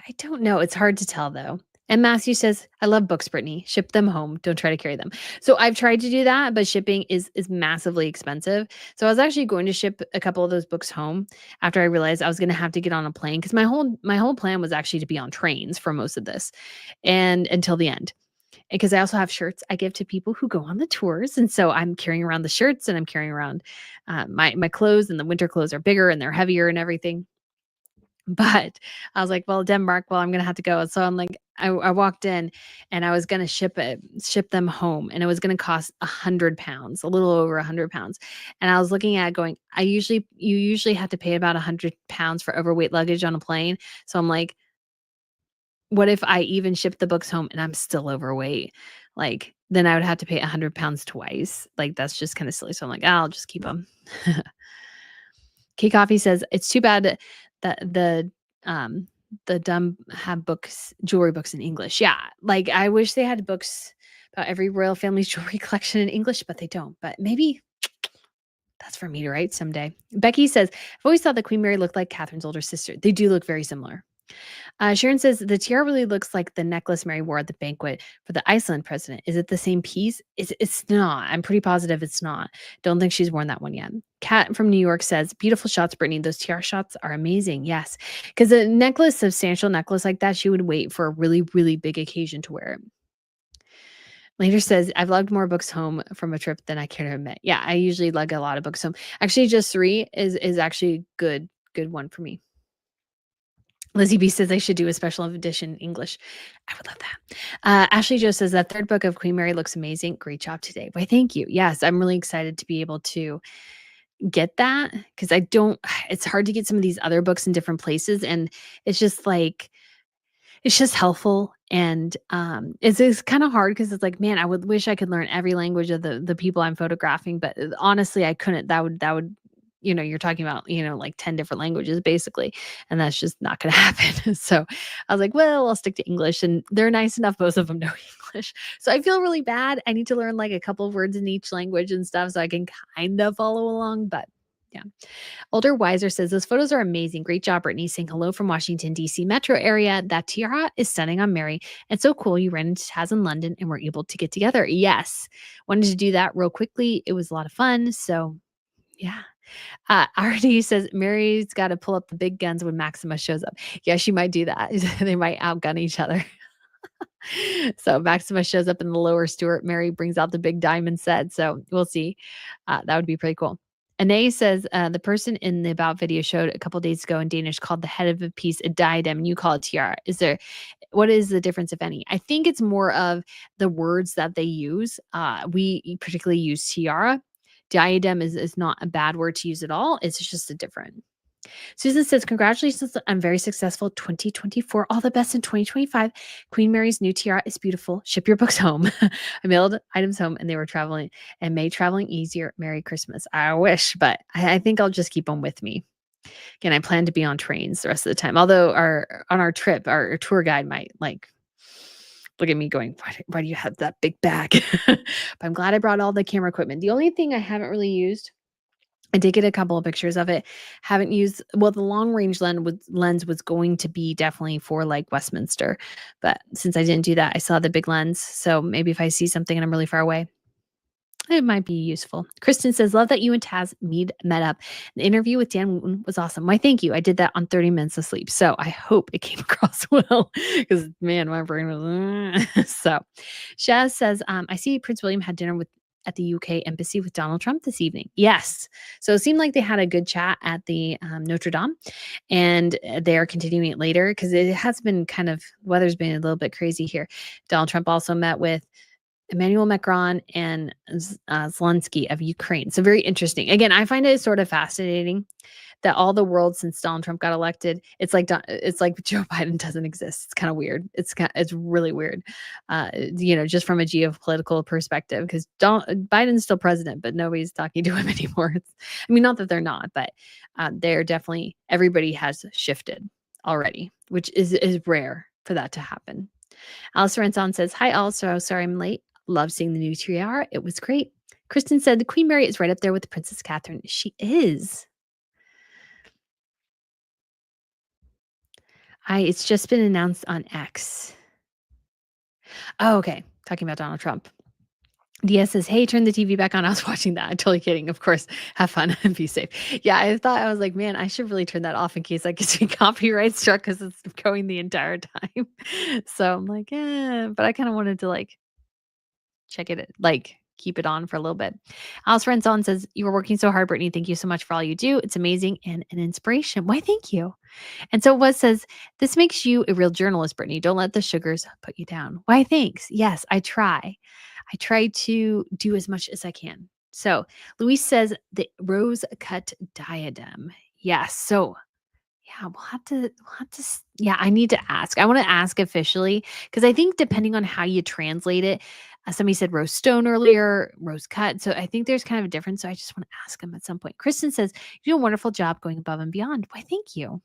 I don't know. It's hard to tell, though. And Matthew says, I love books, Brittany. Ship them home. Don't try to carry them. So I've tried to do that, but shipping is massively expensive. So I was actually going to ship a couple of those books home after I realized I was going to have to get on a plane because my whole plan was actually to be on trains for most of this and until the end. Because I also have shirts I give to people who go on the tours, and so I'm carrying around the shirts and I'm carrying around my clothes, and the winter clothes are bigger and they're heavier and everything. But I was like, well, Denmark, well, I'm gonna have to go. So I'm like, I walked in and I was gonna ship them home, and it was gonna cost £100, a little over £100. And I was looking at it going, you usually have to pay about £100 for overweight luggage on a plane. So I'm like, what if I even ship the books home and I'm still overweight? Like, then I would have to pay £100 twice. Like, that's just kind of silly. So I'm like, I'll just keep them. Key Coffee says it's too bad that um the dumb have jewelry books in English. Yeah, like I wish they had books about every royal family's jewelry collection in English, but they don't. But maybe that's for me to write someday. Becky says, I've always thought that Queen Mary looked like Catherine's older sister. They do look very similar. Sharon says the tiara really looks like the necklace Mary wore at the banquet for the Iceland president. Is it the same piece? It's not. I'm pretty positive it's not. Don't think she's worn that one yet. Kat from New York says, beautiful shots, Brittany. Those tiara shots are amazing. Yes. Because a necklace, substantial necklace like that, she would wait for a really, really big occasion to wear it. Later says, I've lugged more books home from a trip than I care to admit. Yeah, I usually lug a lot of books home. Actually, just three is actually a good one for me. Lizzie B says I should do a special edition English. I would love that. Ashley Joe says that third book of Queen Mary looks amazing. Great job today. Why, thank you. Yes, I'm really excited to be able to get that because I don't, it's hard to get some of these other books in different places. And it's just like, it's just helpful. And it's kind of hard because it's like, man, I would wish I could learn every language of the people I'm photographing. But honestly, I couldn't. That would you're talking about, like 10 different languages basically, and that's just not going to happen. So I was like, well, I'll stick to English, and they're nice enough. Both of them know English. So I feel really bad. I need to learn like a couple of words in each language and stuff so I can kind of follow along. But yeah. Older Wiser says those photos are amazing. Great job, Brittany. Saying hello from Washington, D.C. metro area. That tiara is stunning on Mary. It's so cool. You ran into Taz in London and were able to get together. Yes. Wanted to do that real quickly. It was a lot of fun. So yeah. RD says Mary's got to pull up the big guns when Maxima shows up. Yeah, she might do that. They might outgun each other. So Maxima shows up in the lower Stuart. Mary brings out the big diamond set. So we'll see. That would be pretty cool. Anae says, the person in the About video showed a couple days ago in Danish called the head of a piece a diadem, and you call it tiara. What is the difference, if any? I think it's more of the words that they use. We particularly use tiara. Diadem is not a bad word to use at all. It's just a different. Susan says, congratulations on very successful 2024. All the best in 2025. Queen Mary's new tiara is beautiful. Ship your books home. I mailed items home and they were traveling and made traveling easier. Merry Christmas. I wish, but I think I'll just keep them with me. Again, I plan to be on trains the rest of the time. Although on our trip, our tour guide might look at me going, why do you have that big bag? But I'm glad I brought all the camera equipment. The only thing I haven't really used, I did get a couple of pictures of it. Haven't used, well, the long range lens was going to be definitely for like Westminster. But since I didn't do that, I still have the big lens. So maybe if I see something and I'm really far away, it might be useful. Kristen says, love that you and Taz met up. The interview with Dan Wooten was awesome. Why, thank you. I did that on 30 minutes of sleep. So I hope it came across well because, man, my brain was. So Shaz says, I see Prince William had dinner at the UK embassy with Donald Trump this evening. Yes. So it seemed like they had a good chat at the Notre Dame, and they are continuing it later because it has been weather's been a little bit crazy here. Donald Trump also met with Emmanuel Macron and Zelensky of Ukraine. So very interesting. Again, I find it sort of fascinating that all the world since Donald Trump got elected, it's like Joe Biden doesn't exist. It's kind of weird. It's really weird, just from a geopolitical perspective, because Biden's still president, but nobody's talking to him anymore. Not that they're not, but they're definitely, everybody has shifted already, which is rare for that to happen. Alice Renson says, hi, also sorry I'm late. Love seeing the new tiara. It was great. Kristen said the Queen Mary is right up there with Princess Catherine. She is. It's just been announced on X. Oh, okay. Talking about Donald Trump. Diaz says, hey, turn the TV back on. I was watching that. I'm totally kidding. Of course, have fun and be safe. Yeah, I was like, man, I should really turn that off in case I get to be copyright struck because it's going the entire time. So I'm like, but I kind of wanted to check it, keep it on for a little bit. Alice Renson says, you were working so hard, Brittany. Thank you so much for all you do. It's amazing and an inspiration. Why, thank you. And so Wes says, this makes you a real journalist, Brittany. Don't let the sugars put you down. Why, thanks. Yes, I try. I try to do as much as I can. So Luis says the rose cut diadem. Yes. So yeah, yeah, I need to ask. I want to ask officially because I think depending on how you translate it, somebody said rose stone earlier, rose cut. So I think there's kind of a difference. So I just want to ask them at some point. Kristen says, you do a wonderful job going above and beyond. Why, thank you.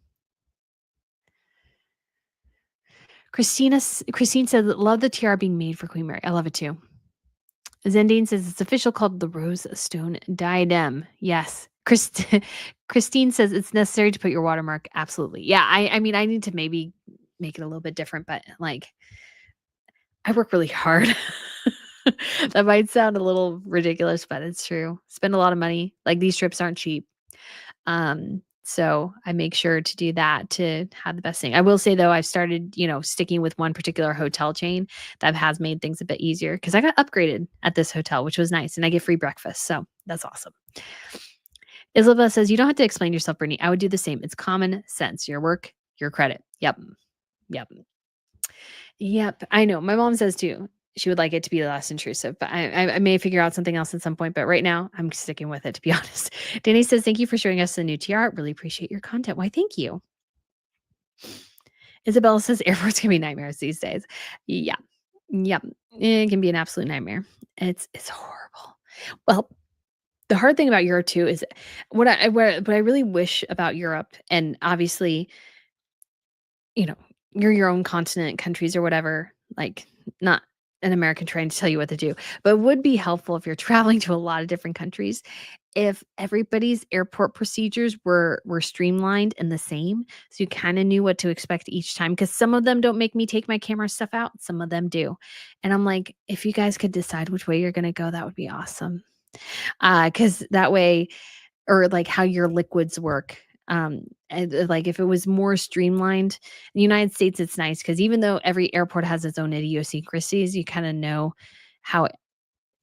Christine said, love the tiara being made for Queen Mary. I love it too. Zendine says it's official, called the Rose Stone Diadem. Yes. Christine says it's necessary to put your watermark. Absolutely. Yeah. I need to maybe make it a little bit different, but I work really hard. That might sound a little ridiculous, but it's true. Spend a lot of money. These trips aren't cheap. So I make sure to do that to have the best thing. I will say though, I've started, sticking with one particular hotel chain that has made things a bit easier because I got upgraded at this hotel, which was nice. And I get free breakfast. So that's awesome. Isabella says, you don't have to explain yourself, Brittany. I would do the same. It's common sense. Your work, your credit. Yep. I know. My mom says too. She would like it to be less intrusive, but I may figure out something else at some point. But right now, I'm sticking with it, to be honest. Danny says, thank you for showing us the new tiara. Really appreciate your content. Why, thank you. Isabella says, airports can be nightmares these days. Yeah. It can be an absolute nightmare. It's horrible. Well, the hard thing about Europe too is what I really wish about Europe, and obviously, you're your own continent, countries or whatever, not an American trying to tell you what to do, but it would be helpful if you're traveling to a lot of different countries, if everybody's airport procedures were streamlined and the same, so you kind of knew what to expect each time. Because some of them don't make me take my camera stuff out, some of them do, and I'm like, if you guys could decide which way you're gonna go, that would be awesome. Because that way, or how your liquids work. And if it was more streamlined in the United States, it's nice because even though every airport has its own idiosyncrasies, you kind of know how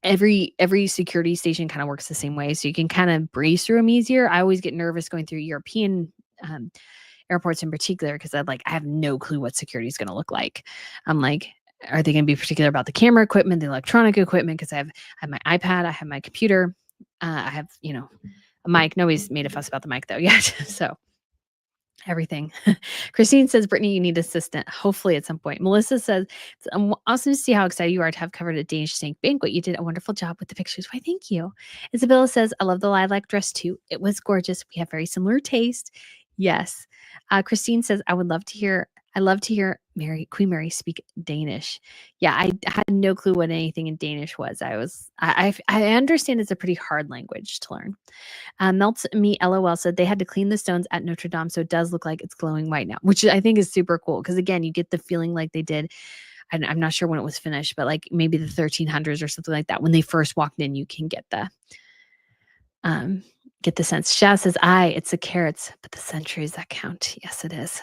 every security station kind of works the same way, so you can kind of breeze through them easier. I always get nervous going through European airports in particular because I have no clue what security is going to look like. I'm like, are they going to be particular about the camera equipment, the electronic equipment? Because I have my iPad, I have my computer, I have a mic. Nobody's made a fuss about the mic though yet, so everything. Christine says, Brittany, you need assistant. Hopefully at some point. Melissa says, it's awesome to see how excited you are to have covered a Danish Tank banquet. You did a wonderful job with the pictures. Why, thank you. Isabella says, I love the lilac dress too. It was gorgeous. We have very similar taste. Yes. Christine says, I love to hear Queen Mary speak Danish. Yeah, I had no clue what anything in Danish was. I understand it's a pretty hard language to learn. Melts Me LOL said they had to clean the stones at Notre Dame, so it does look like it's glowing white now, which I think is super cool because again, you get the feeling like they did. I'm not sure when it was finished, but like maybe the 1300s or something like that. When they first walked in, you can get the sense. Shaz says, it's the carrots, but the centuries that count. Yes, it is.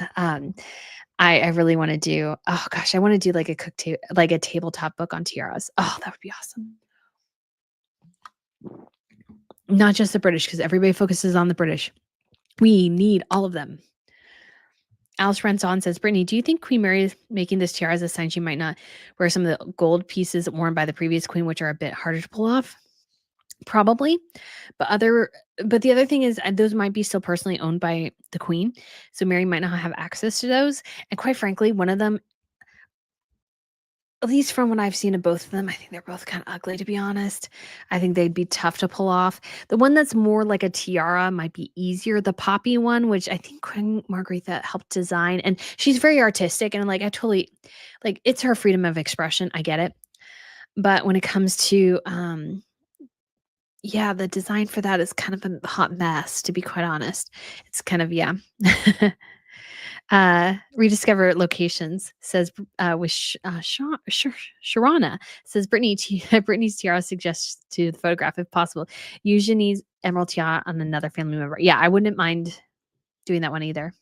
I really want to do. Oh gosh, I want to do like a tabletop book on tiaras. Oh, that would be awesome. Not just the British, because everybody focuses on the British. We need all of them. Alice Renson says, Brittany, do you think Queen Mary is making this tiara as a sign she might not wear some of the gold pieces worn by the previous queen, which are a bit harder to pull off? Probably. But the other thing is those might be still personally owned by the queen. So Mary might not have access to those. And quite frankly, one of them, at least from what I've seen of both of them, I think they're both kind of ugly, to be honest. I think they'd be tough to pull off. The one that's more like a tiara might be easier. The poppy one, which I think Queen Margrethe helped design, and she's very artistic, and like I totally like it's her freedom of expression. I get it. But when it comes to the design for that is kind of a hot mess, to be quite honest. It's kind of rediscover locations says with Sharana says Brittany's tiara suggests to the photograph if possible. Eugenie's emerald tiara on another family member. Yeah, I wouldn't mind doing that one either.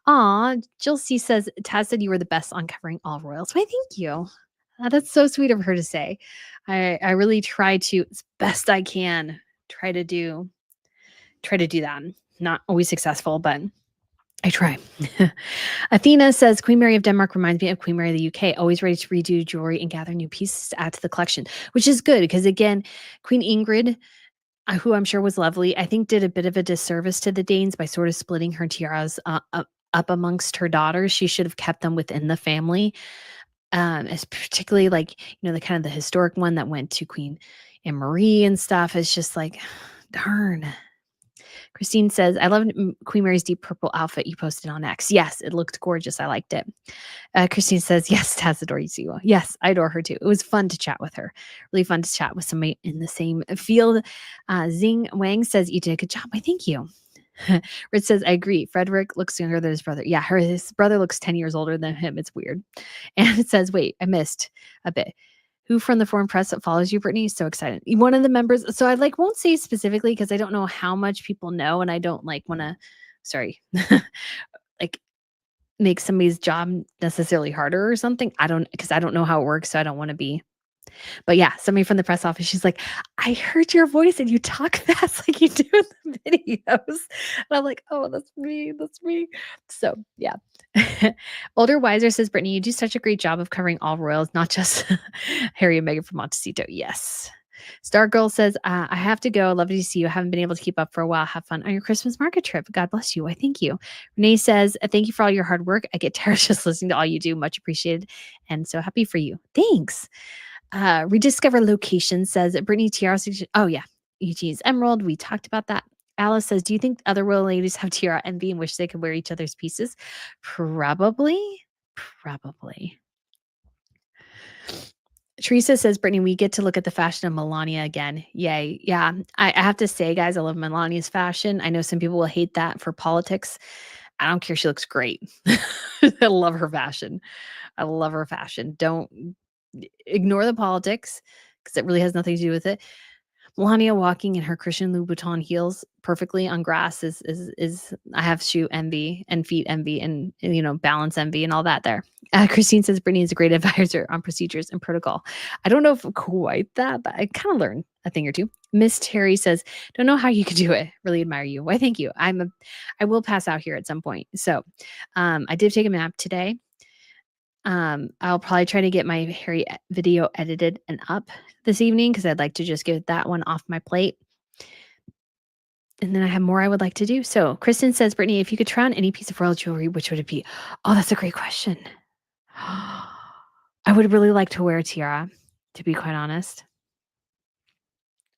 Aw, Jill C says Taz said you were the best on covering all royals. Why, thank you. That's so sweet of her to say. I really try to, as best I can, try to do that. Not always successful, but I try. Athena says Queen Mary of Denmark reminds me of Queen Mary of the UK, always ready to redo jewelry and gather new pieces to add to the collection, which is good because again, Queen Ingrid, who I'm sure was lovely, I think did a bit of a disservice to the Danes by sort of splitting her tiaras up amongst her daughters. She should have kept them within the family. As particularly like, the kind of the historic one that went to Queen Anne Marie and stuff. It's just like, darn. Christine says, I love Queen Mary's deep purple outfit you posted on X. Yes, it looked gorgeous. I liked it. Christine says, yes, Taz adores you. Yes, I adore her too. It was fun to chat with her. Really fun to chat with somebody in the same field. Zing Wang says, you did a good job. I thank you. Rich says, I agree. Frederick looks younger than his brother. Yeah, his brother looks 10 years older than him. It's weird. And it says, wait, I missed a bit. Who from the foreign press that follows you, Brittany? So excited. One of the members. So I won't say specifically because I don't know how much people know, and I don't want to, make somebody's job necessarily harder or something. Because I don't know how it works, so I don't want to be. But yeah, somebody from the press office, she's like, I heard your voice and you talk fast like you do in the videos. And I'm like, oh, that's me. That's me. So yeah. Older Wiser says, Brittany, you do such a great job of covering all royals, not just Harry and Meghan from Montecito. Yes. Stargirl says, I have to go. Love to see you. I haven't been able to keep up for a while. Have fun on your Christmas market trip. God bless you. Why, thank you. Renee says, thank you for all your hard work. I get tired just listening to all you do. Much appreciated. And so happy for you. Thanks. Rediscover Location says Brittany Tiara. Oh yeah, Eugene's Emerald. We talked about that. Alice says, do you think other royal ladies have tiara envy and wish they could wear each other's pieces? Probably. Teresa says, Brittany, we get to look at the fashion of Melania again. Yay. Yeah. I have to say, guys, I love Melania's fashion. I know some people will hate that for politics. I don't care. She looks great. I love her fashion. Don't ignore the politics because it really has nothing to do with it. Melania walking in her Christian Louboutin heels perfectly on grass is I have shoe envy and feet envy and balance envy and all that there. Christine says Brittany is a great advisor on procedures and protocol. I don't know if quite that, but I kind of learned a thing or two. Miss Terry says, "Don't know how you could do it. Really admire you." Why, thank you. I will pass out here at some point. So, I did take a nap today. I'll probably try to get my Harry video edited and up this evening because I'd like to just get that one off my plate. And then I have more I would like to do. So Kristen says, Brittany, if you could try on any piece of royal jewelry, which would it be? Oh, that's a great question. I would really like to wear a tiara, to be quite honest.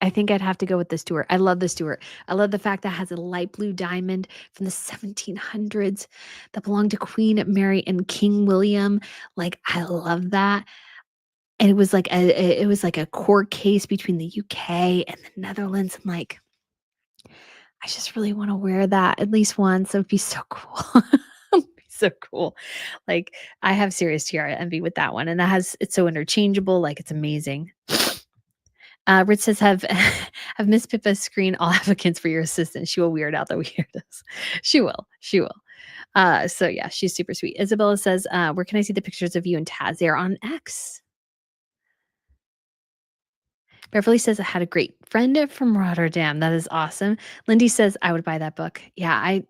I think I'd have to go with the Stuart. I love the Stuart. I love the fact that it has a light blue diamond from the 1700s that belonged to Queen Mary and King William. Like, I love that. And it was like a court case between the UK and the Netherlands. I'm like, I just really want to wear that at least once. It would be so cool. It'd be so cool. Like, I have serious tiara envy with that one. And it's so interchangeable. Like, it's amazing. Rich says, have Miss Pippa screen all applicants for your assistant. She will weird out the weirdos. She will. So yeah, she's super sweet. Isabella says, where can I see the pictures of you and Taz? They are on X. Beverly says, I had a great friend from Rotterdam. That is awesome. Lindy says, I would buy that book. Yeah, I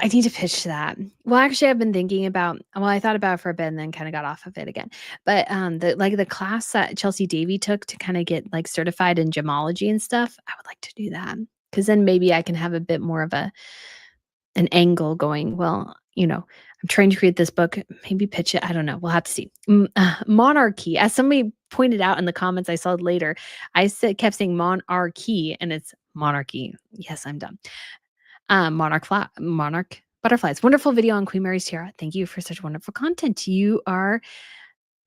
need to pitch that. Well, actually, I've been thinking about. Well, I thought about it for a bit and then kind of got off of it again. But the class that Chelsea Davy took to kind of get like certified in gemology and stuff, I would like to do that because then maybe I can have a bit more of an angle going. Well, I'm trying to create this book. Maybe pitch it. I don't know. We'll have to see. Monarchy, as somebody pointed out in the comments I saw later, kept saying monarchy and it's monarchy. Yes, I'm done. Monarch butterflies. Wonderful video on Queen Mary's tiara. Thank you for such wonderful content. You are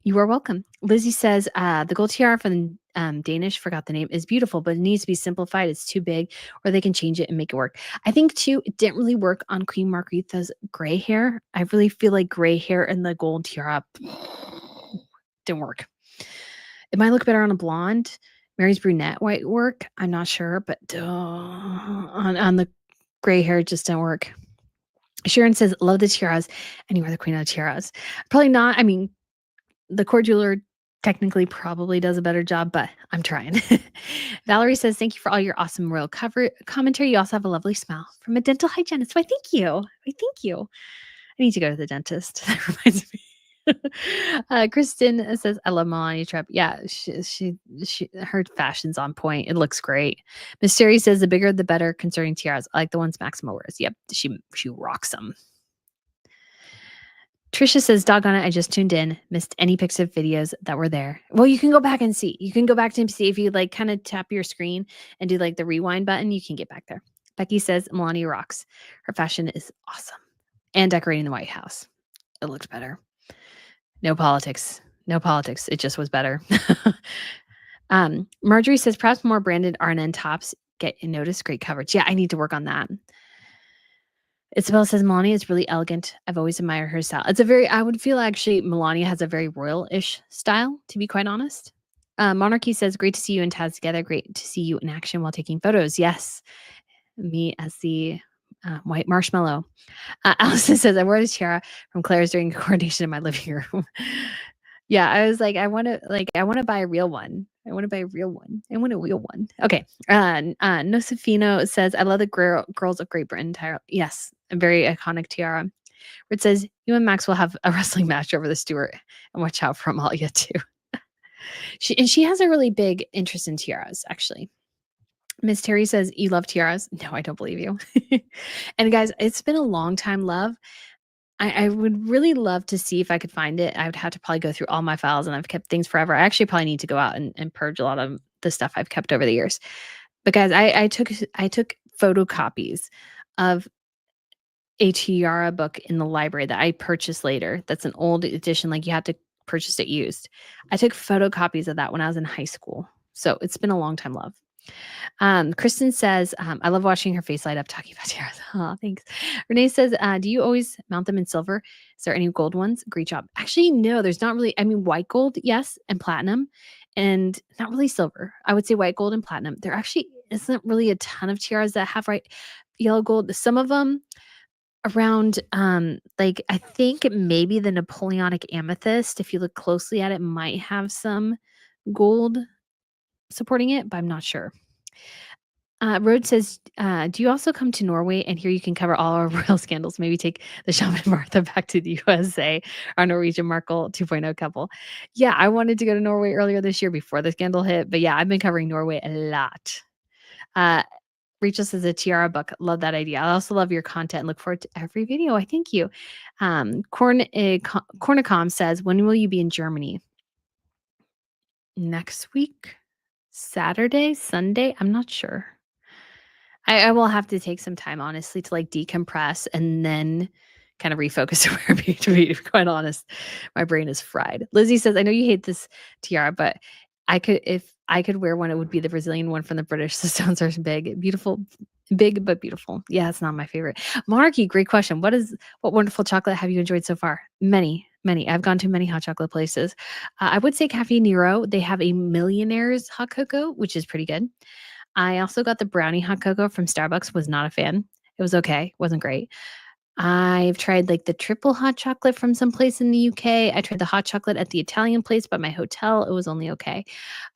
welcome. Lizzie says the gold tiara from Danish, forgot the name, is beautiful, but it needs to be simplified. It's too big, or they can change it and make it work. I think too, it didn't really work on Queen Margretha's gray hair. I really feel like gray hair and the gold tiara didn't work. It might look better on a blonde. Mary's brunette might work. I'm not sure, but on the gray hair just didn't work. Sharon says, love the tiaras. And you are the queen of tiaras. Probably not. I mean, the court jeweler technically probably does a better job, but I'm trying. Valerie says, thank you for all your awesome royal commentary. You also have a lovely smile from a dental hygienist. Why, thank you. I need to go to the dentist. That reminds me. Kristen says, I love Melania Trump. Yeah, her fashion's on point. It looks great. Miss Terry says, the bigger the better concerning tiaras. I like the ones Maxima wears. Yep, she rocks them. Trisha says, doggone it, I just tuned in. Missed any pics of videos that were there. Well, you can go back and see. You can go back to see if you like kind of tap your screen and do like the rewind button, you can get back there. Becky says, Melania rocks. Her fashion is awesome. And decorating the White House. It looked better. No politics. It just was better. Marjorie says, perhaps more branded R&N tops get noticed. Great coverage. Yeah, I need to work on that. Isabel says, Melania is really elegant. I've always admired her style. I would feel actually Melania has a very royal-ish style, to be quite honest. Monarchy says, great to see you and Taz together. Great to see you in action while taking photos. Yes. Me as the white marshmallow. Allison says, I wore this tiara from Claire's during coordination in my living room. Yeah, I was like, I want to buy a real one. I want a real one. Okay. Nosefino says, I love the girls of Great Britain tiara. Yes, a very iconic tiara. Where it says, you and Max will have a wrestling match over the Stuart. And watch out for Amalia too. She has a really big interest in tiaras, actually. Miss Terry says, you love tiaras? No, I don't believe you. And guys, it's been a long time, love. I would really love to see if I could find it. I would have to probably go through all my files, and I've kept things forever. I actually probably need to go out and purge a lot of the stuff I've kept over the years. But guys, I took photocopies of a tiara book in the library that I purchased later. That's an old edition, like you have to purchase it used. I took photocopies of that when I was in high school. So it's been a long time, love. Kristen says, I love watching her face light up talking about tiaras. Oh, thanks. Renee says, do you always mount them in silver? Is there any gold ones? Great job. Actually, no, there's not really. I mean, white gold, yes, and platinum. and not really silver. I would say white gold and platinum. There actually isn't really a ton of tiaras that have yellow gold. Some of them around, like, I think maybe the Napoleonic amethyst, if you look closely at it, might have some gold supporting it, but I'm not sure. Rhodes says, "Do you also come to Norway? And here you can cover all our royal scandals. Maybe take the shaman Martha back to the USA, our Norwegian Markle 2.0 couple." Yeah, I wanted to go to Norway earlier this year before the scandal hit, but yeah, I've been covering Norway a lot. Uh, Rachel says a tiara book. Love that idea. I also love your content and look forward to every video. I thank you. Cornicom says, "When will you be in Germany?" Next week, Saturday, Sunday. I'm not sure. I will have to take some time, honestly, to like decompress and then kind of refocus where to be quite honest. My brain is fried. Lizzie says, "I know you hate this tiara, but if I could wear one, it would be the Brazilian one from the British. The stones are big but beautiful." Yeah, it's not my favorite. Monarchy, great question. What wonderful chocolate have you enjoyed so far? Many, many. I've gone to many hot chocolate places. I would say Cafe Nero. They have a Millionaire's hot cocoa, which is pretty good. I also got the brownie hot cocoa from Starbucks, was not a fan. It was okay, wasn't great. I've tried like the triple hot chocolate from some place in the UK. I tried the hot chocolate at the Italian place by my hotel. It was only okay.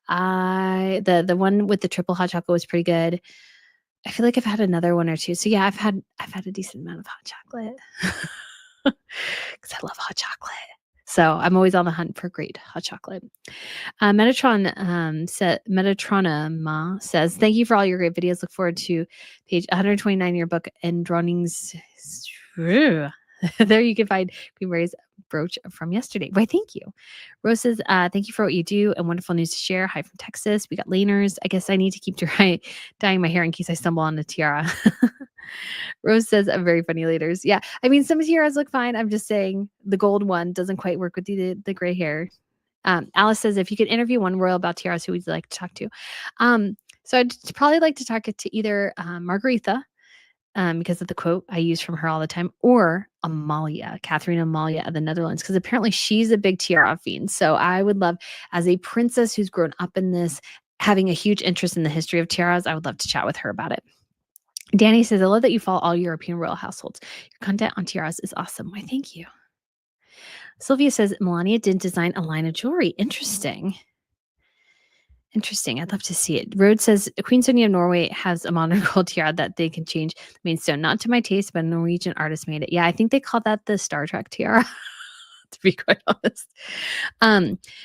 The one with the triple hot chocolate was pretty good. I feel like I've had another one or two. So yeah, I've had a decent amount of hot chocolate. Because I love hot chocolate. So I'm always on the hunt for great hot chocolate. Metatronoma says, "Thank you for all your great videos. Look forward to page 129 in your book and drawings." There you can find Queen Mary's brooch from yesterday. Why, thank you. Rose says, "Thank you for what you do and wonderful news to share. Hi from Texas. We got laners. I guess I need to keep dyeing my hair in case I stumble on a tiara." Rose says, "Very funny laters." Yeah, I mean, some tiaras look fine. I'm just saying the gold one doesn't quite work with the gray hair. Alice says, "If you could interview one royal about tiaras, who would you like to talk to?" So I'd probably like to talk to either Margaretha, because of the quote I use from her all the time, or Amalia, Catherine Amalia of the Netherlands, because apparently she's a big tiara fiend. So I would love, as a princess who's grown up in this, having a huge interest in the history of tiaras, I would love to chat with her about it. Danny says, "I love that you follow all European royal households. Your content on tiaras is awesome." Why, thank you. Sylvia says, "Melania didn't design a line of jewelry. Interesting. Interesting. I'd love to see it." Rhodes says, "Queen Sonia of Norway has a modern gold tiara that they can change the main stone. Not to my taste, but a Norwegian artist made it." Yeah, I think they call that the Star Trek tiara, to be quite honest.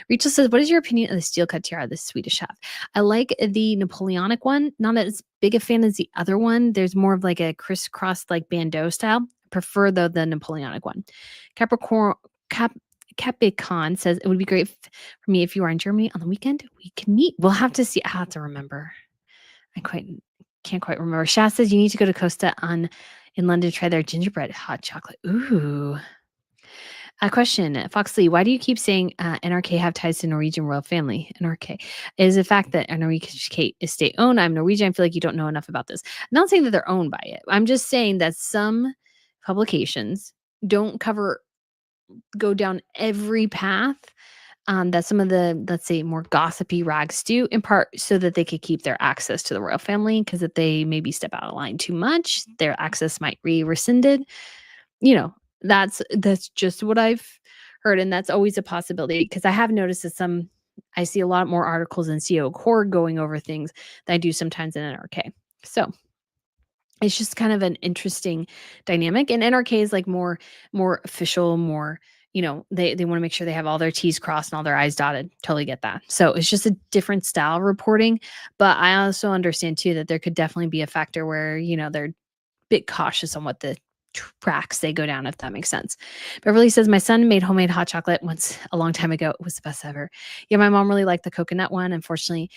Rachel says, "What is your opinion of the steel cut tiara, the Swedish have?" I like the Napoleonic one. Not as big a fan as the other one. There's more of like a crisscross like bandeau style. Prefer though the Napoleonic one. Capricorn Capicon says, "It would be great for me if you are in Germany on the weekend. We can meet." We'll have to see. I have to remember. Can't quite remember. Shaz says, "You need to go to Costa in London to try their gingerbread hot chocolate." Ooh. A question, Foxley, why do you keep saying NRK have ties to Norwegian royal family? NRK is the fact that NRK is state owned. I'm Norwegian. I feel like you don't know enough about this. I'm not saying that they're owned by it. I'm just saying that some publications don't go down every path that some of the, let's say, more gossipy rags do, in part so that they could keep their access to the royal family. Because if they maybe step out of line too much, their access might be rescinded. You know, that's just what I've heard, and that's always a possibility. Because I have noticed that I see a lot more articles in CEO Core going over things that I do sometimes in NRK. So it's just kind of an interesting dynamic. And NRK is like more official, more, they want to make sure they have all their T's crossed and all their I's dotted. Totally get that. So it's just a different style of reporting. But I also understand too that there could definitely be a factor where, they're a bit cautious on what the tracks they go down, if that makes sense. Beverly says, "My son made homemade hot chocolate once a long time ago. It was the best ever." Yeah, my mom really liked the coconut one. Unfortunately,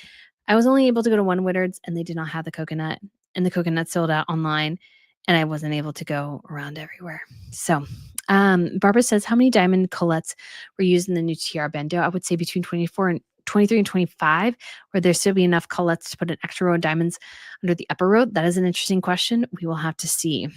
I was only able to go to one Winnard's and they did not have the coconut, and the coconut sold out online, and I wasn't able to go around everywhere. So Barbara says, "How many diamond colettes were used in the new tiara bandeau?" I would say between 23 and 25, where there still be enough colettes to put an extra row of diamonds under the upper row. That is an interesting question. We will have to see.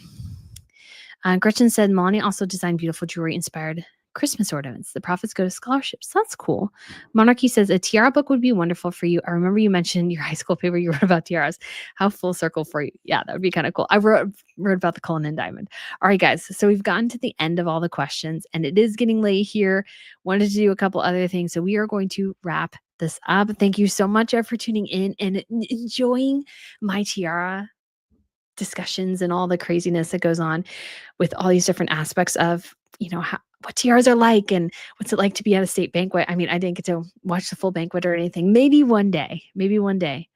Gretchen said, "Melania also designed beautiful jewelry inspired Christmas ornaments. The profits go to scholarships. That's cool. Monarchy says a tiara book would be wonderful for you. I remember you mentioned your high school paper you wrote about tiaras. How full circle for you. Yeah, that would be kind of cool. I wrote about the Cullinan diamond. All right, guys. So we've gotten to the end of all the questions, and it is getting late here. Wanted to do a couple other things. So we are going to wrap this up. Thank you so much for tuning in and enjoying my tiara discussions and all the craziness that goes on with all these different aspects of, what tiaras are like and what's it like to be at a state banquet. I mean, I didn't get to watch the full banquet or anything. Maybe one day. Maybe one day.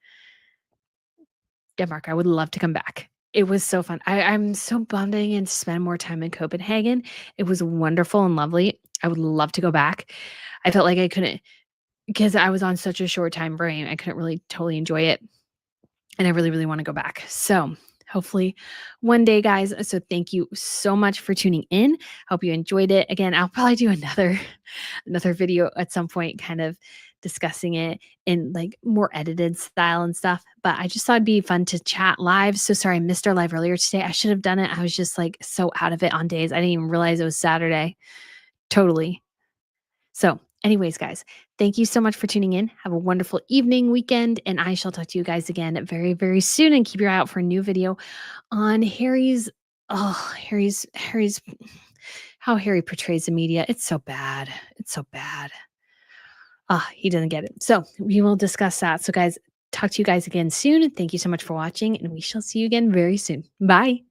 Denmark, I would love to come back. It was so fun. I'm so bummed I didn't spend more time in Copenhagen. It was wonderful and lovely. I would love to go back. I felt like I couldn't, because I was on such a short time frame. I couldn't really totally enjoy it. And I really, really want to go back. So hopefully one day, guys. So thank you so much for tuning in. Hope you enjoyed it. Again, I'll probably do another video at some point, kind of discussing it in like more edited style and stuff. But I just thought it'd be fun to chat live. So sorry I missed our live earlier today. I should have done it. I was just like so out of it on days. I didn't even realize it was Saturday. Totally. So anyways, guys, thank you so much for tuning in. Have a wonderful evening, weekend, and I shall talk to you guys again very, very soon. And keep your eye out for a new video on Harry's, how Harry portrays the media. It's so bad. It's so bad. He doesn't get it. So we will discuss that. So guys, talk to you guys again soon. Thank you so much for watching, and we shall see you again very soon. Bye.